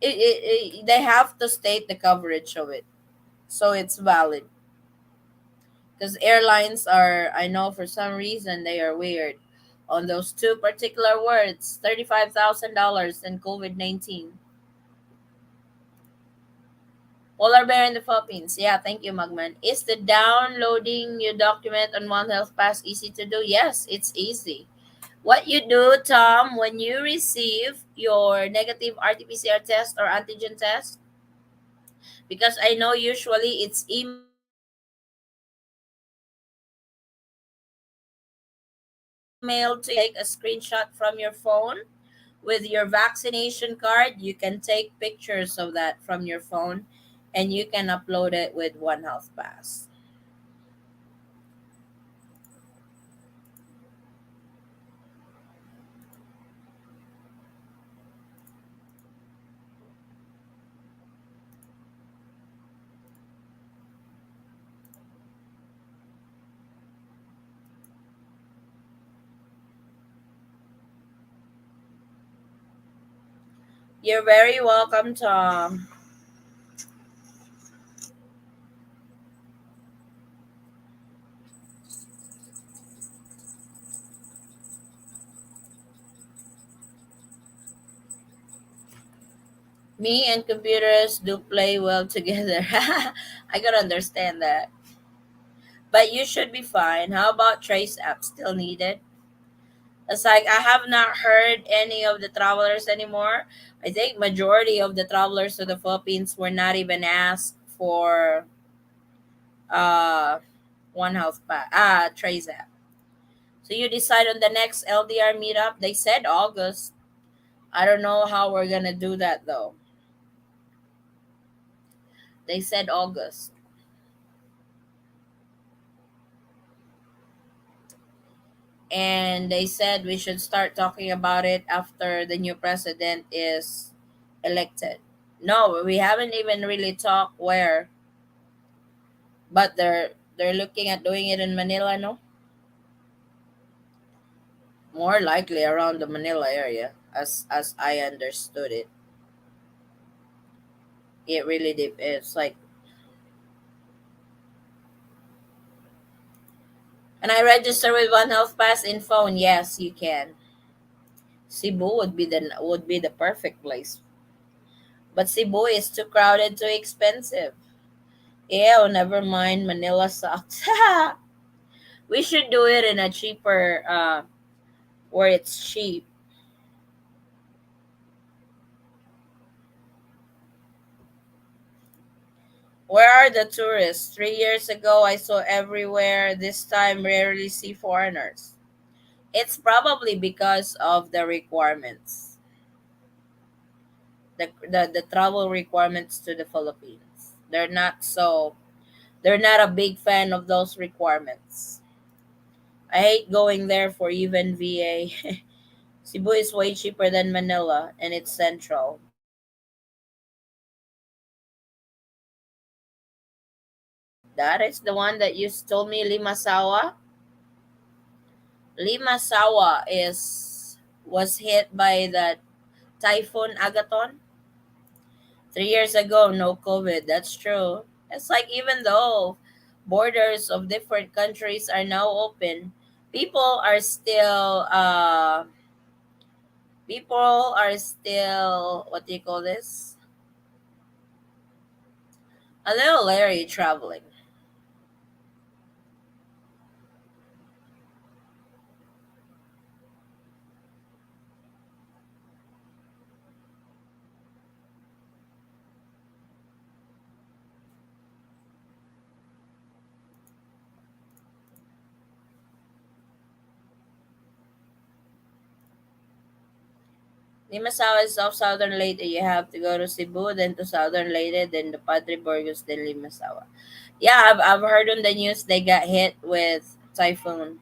They have to state the coverage of it, so it's valid. Because airlines are, I know for some reason they are weird on those two particular words, $35,000 and COVID 19. Polar bear in the Philippines. Yeah, thank you, Magman. Is the downloading your document on One Health Pass easy to do? Yes, it's easy. What you do, Tom, when you receive your negative RT-PCR test or antigen test, because I know usually it's emailed to you or faxed to you, you can take a screenshot from your phone with your vaccination card. You can take pictures of that from your phone and you can upload it with One Health Pass. You're very welcome, Tom. Me and computers do play well together. I can understand that. But you should be fine. How about Trace app? Still needed? It's like I have not heard any of the travelers anymore. I think majority of the travelers to the Philippines were not even asked for uh One Health Trace app. So you decide on the next LDR meetup. They said August. I don't know how we're gonna do that though. They said August. And they said we should start talking about it after the new president is elected. No, we haven't even really talked where, but they're looking at doing it in Manila, no? More likely around the Manila area, as I understood it. It really did. It's like, and I register with One Health Pass in phone. Yes, you can. Cebu would be the perfect place, but Cebu is too crowded, too expensive. Ew, never mind. Manila sucks. We should do it in a cheaper, where it's cheap. Where are the tourists? 3 years ago, I saw everywhere. This time, rarely see foreigners. It's probably because of the requirements, the travel requirements to the Philippines. They're not a big fan of those requirements. I hate going there for even VA. Cebu is way cheaper than Manila, and it's central. That is the one that you told me, Limasawa. Limasawa is was hit by the typhoon Agaton 3 years ago. No COVID. That's true. It's like even though borders of different countries are now open, people are still people are still, what do you call this? A little leery traveling. Limasawa is off Southern Leyte. You have to go to Cebu, then to Southern Leyte, then the Padre Burgos, then Limasawa. Yeah, I've heard on the news they got hit with typhoon.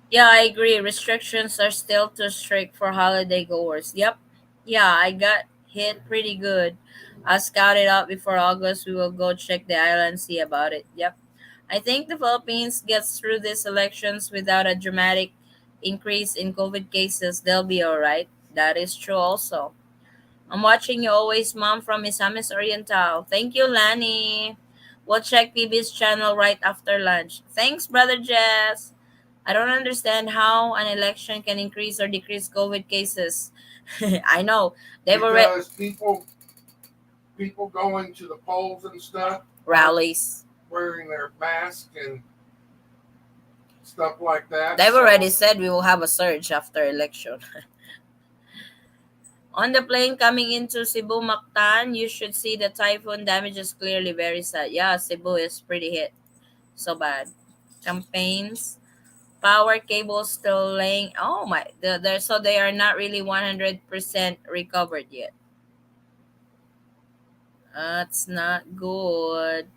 Yeah, I agree. Restrictions are still too strict for holiday goers. Yep. Yeah, I got hit pretty good. I scouted out before August. We will go check the island, see about it. Yep. I think the Philippines gets through these elections without a dramatic increase in COVID cases. They'll be alright. That is true also. I'm watching you always, Mom, from Misamis Oriental. Thank you, Lani. We'll check PB's channel right after lunch. Thanks, Brother Jess. I don't understand how an election can increase or decrease COVID cases. I know. They've already Because people going to the polls and stuff aren't rallies. wearing their mask and stuff like that. They've So already said we will have a surge after election. On the plane coming into Cebu Mactan, you should see the typhoon damages clearly very sad. Yeah, Cebu is pretty hit. So bad. Campaigns. Power cables still laying. Oh my, so they are not really 100% recovered yet. That's not good.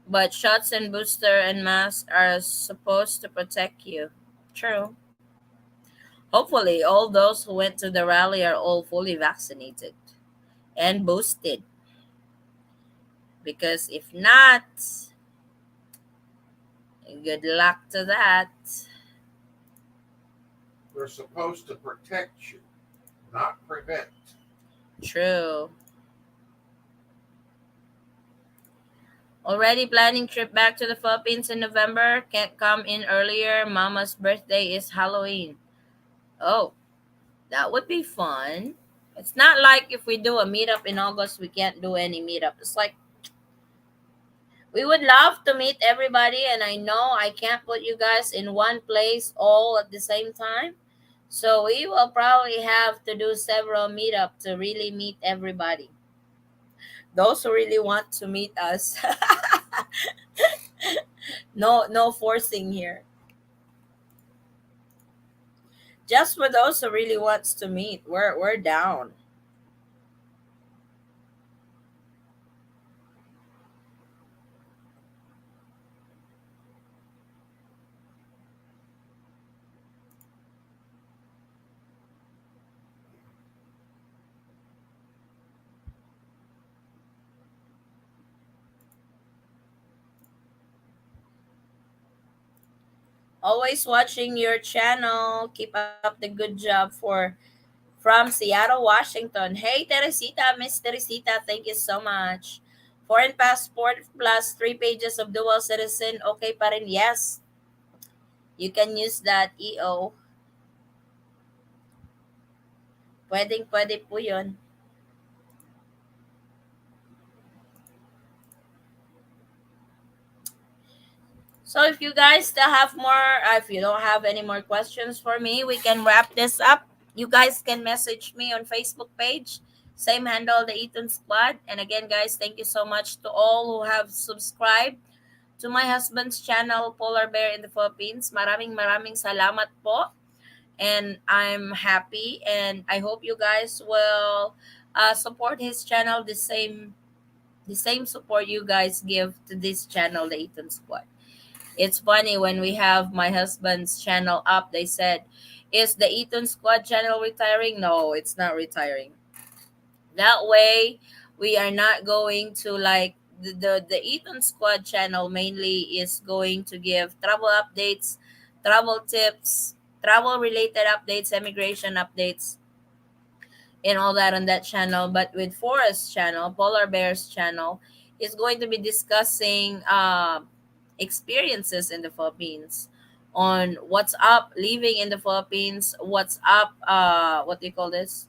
But shots and booster and mask are supposed to protect you. True. Hopefully, all those who went to the rally are all fully vaccinated and boosted. Because if not, good luck to that. they're supposed to protect you, not prevent. True. Already planning trip back to the Philippines in November. Can't come in earlier. Mama's birthday is Halloween. Oh, that would be fun. It's not like if we do a meetup in August, we can't do any meetup. It's like we would love to meet everybody, and I know I can't put you guys in one place all at the same time. So we will probably have to do several meetup to really meet everybody. Those who really want to meet us. No forcing here. Just for those who really wants to meet, we're down. Always watching your channel. Keep up the good job from Seattle, Washington. Hey Teresita, Miss Teresita, thank you so much. Foreign passport plus 3 pages of dual citizen, okay pa rin? Yes, you can use that EO. Pwede po yun. So if you guys still have more, if you don't have any more questions for me, we can wrap this up. You guys can message me on Facebook page. Same handle, the Eaton Squad. And again, guys, thank you so much to all who have subscribed to my husband's channel, Polar Bear in the Philippines. Maraming salamat po. And I'm happy. And I hope you guys will support his channel the same support you guys give to this channel, the Eaton Squad. It's funny when we have my husband's channel up, they said, is the Eaton Squad channel retiring? No, it's not retiring. That way, we are not going to like the Eaton Squad channel mainly is going to give travel updates, travel tips, travel related updates, immigration updates, and all that on that channel. But with Forest channel, Polar Bears channel, is going to be discussing experiences in the Philippines, on what's up living in the Philippines, what's up, what do you call this?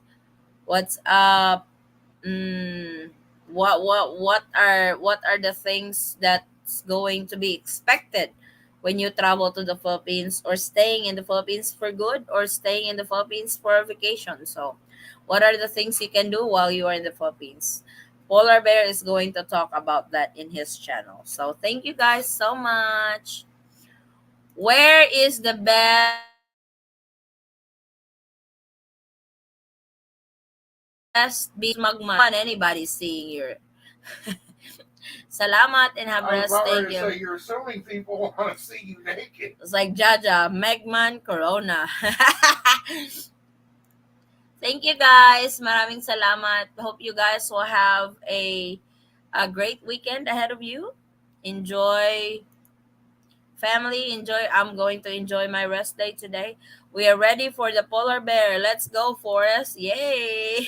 What's up? Mm, what are the things that's going to be expected when you travel to the Philippines, or staying in the Philippines for good, or staying in the Philippines for a vacation? So, what are the things you can do while you are in the Philippines? Polar Bear is going to talk about that in his channel. So, thank you guys so much. Where is the best rest. Be magman. Anybody seeing your salamat and have I was rest. about Thank ready to you. say you're assuming people want to see you naked. It's like Jaja, Megman, Corona. Thank you guys. Maraming salamat. Hope you guys will have a great weekend ahead of you. Enjoy family. Enjoy. I'm going to enjoy my rest day today. We are ready for the polar bear. Let's go, Forest. Yay.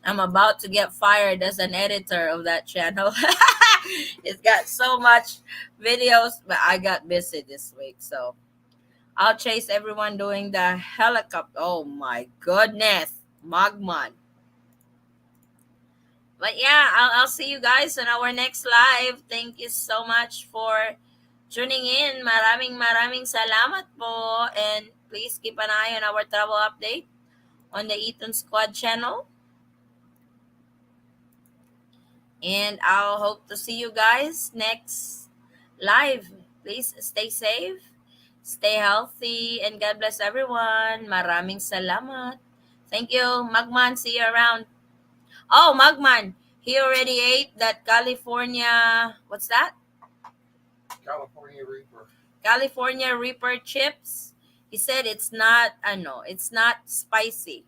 I'm about to get fired as an editor of that channel. It's got so much videos, but I got busy this week, so I'll chase everyone doing the helicopter. Oh my goodness, Magman. But yeah, I'll see you guys on our next live. Thank you so much for tuning in. Maraming salamat po. And please keep an eye on our travel update on the Eaton Squad channel. And I'll hope to see you guys next live. Please stay safe, stay healthy, and God bless everyone. Maraming salamat. Thank you, Magman. See you around. Oh, Magman, he already ate that California. What's that? California Reaper. California Reaper chips. He said it's not. I know it's not spicy.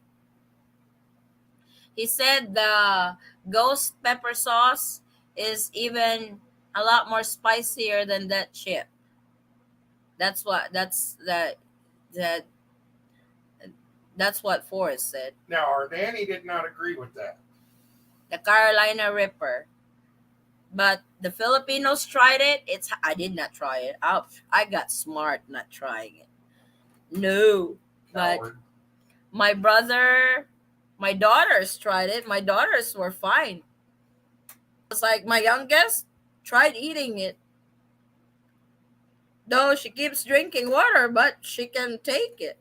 He said the ghost pepper sauce is even a lot more spicier than that chip. That that's what Forrest said. Now, our Danny did not agree with that. The Carolina Ripper. But the Filipinos tried it. I did not try it. I got smart not trying it. No. But Coward. my brother, my daughters tried it. My daughters were fine. It's like my youngest tried eating it. Though she keeps drinking water, but she can take it.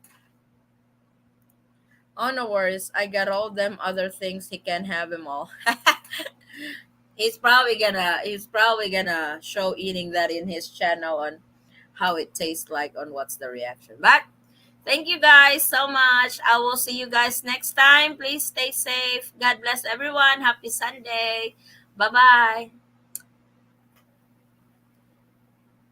Oh, no worries. I got all them other things. He can have them all. He's probably gonna show eating that in his channel on how it tastes like on what's the reaction. But thank you guys so much. I will see you guys next time. Please stay safe. God bless everyone. Happy Sunday. Bye bye.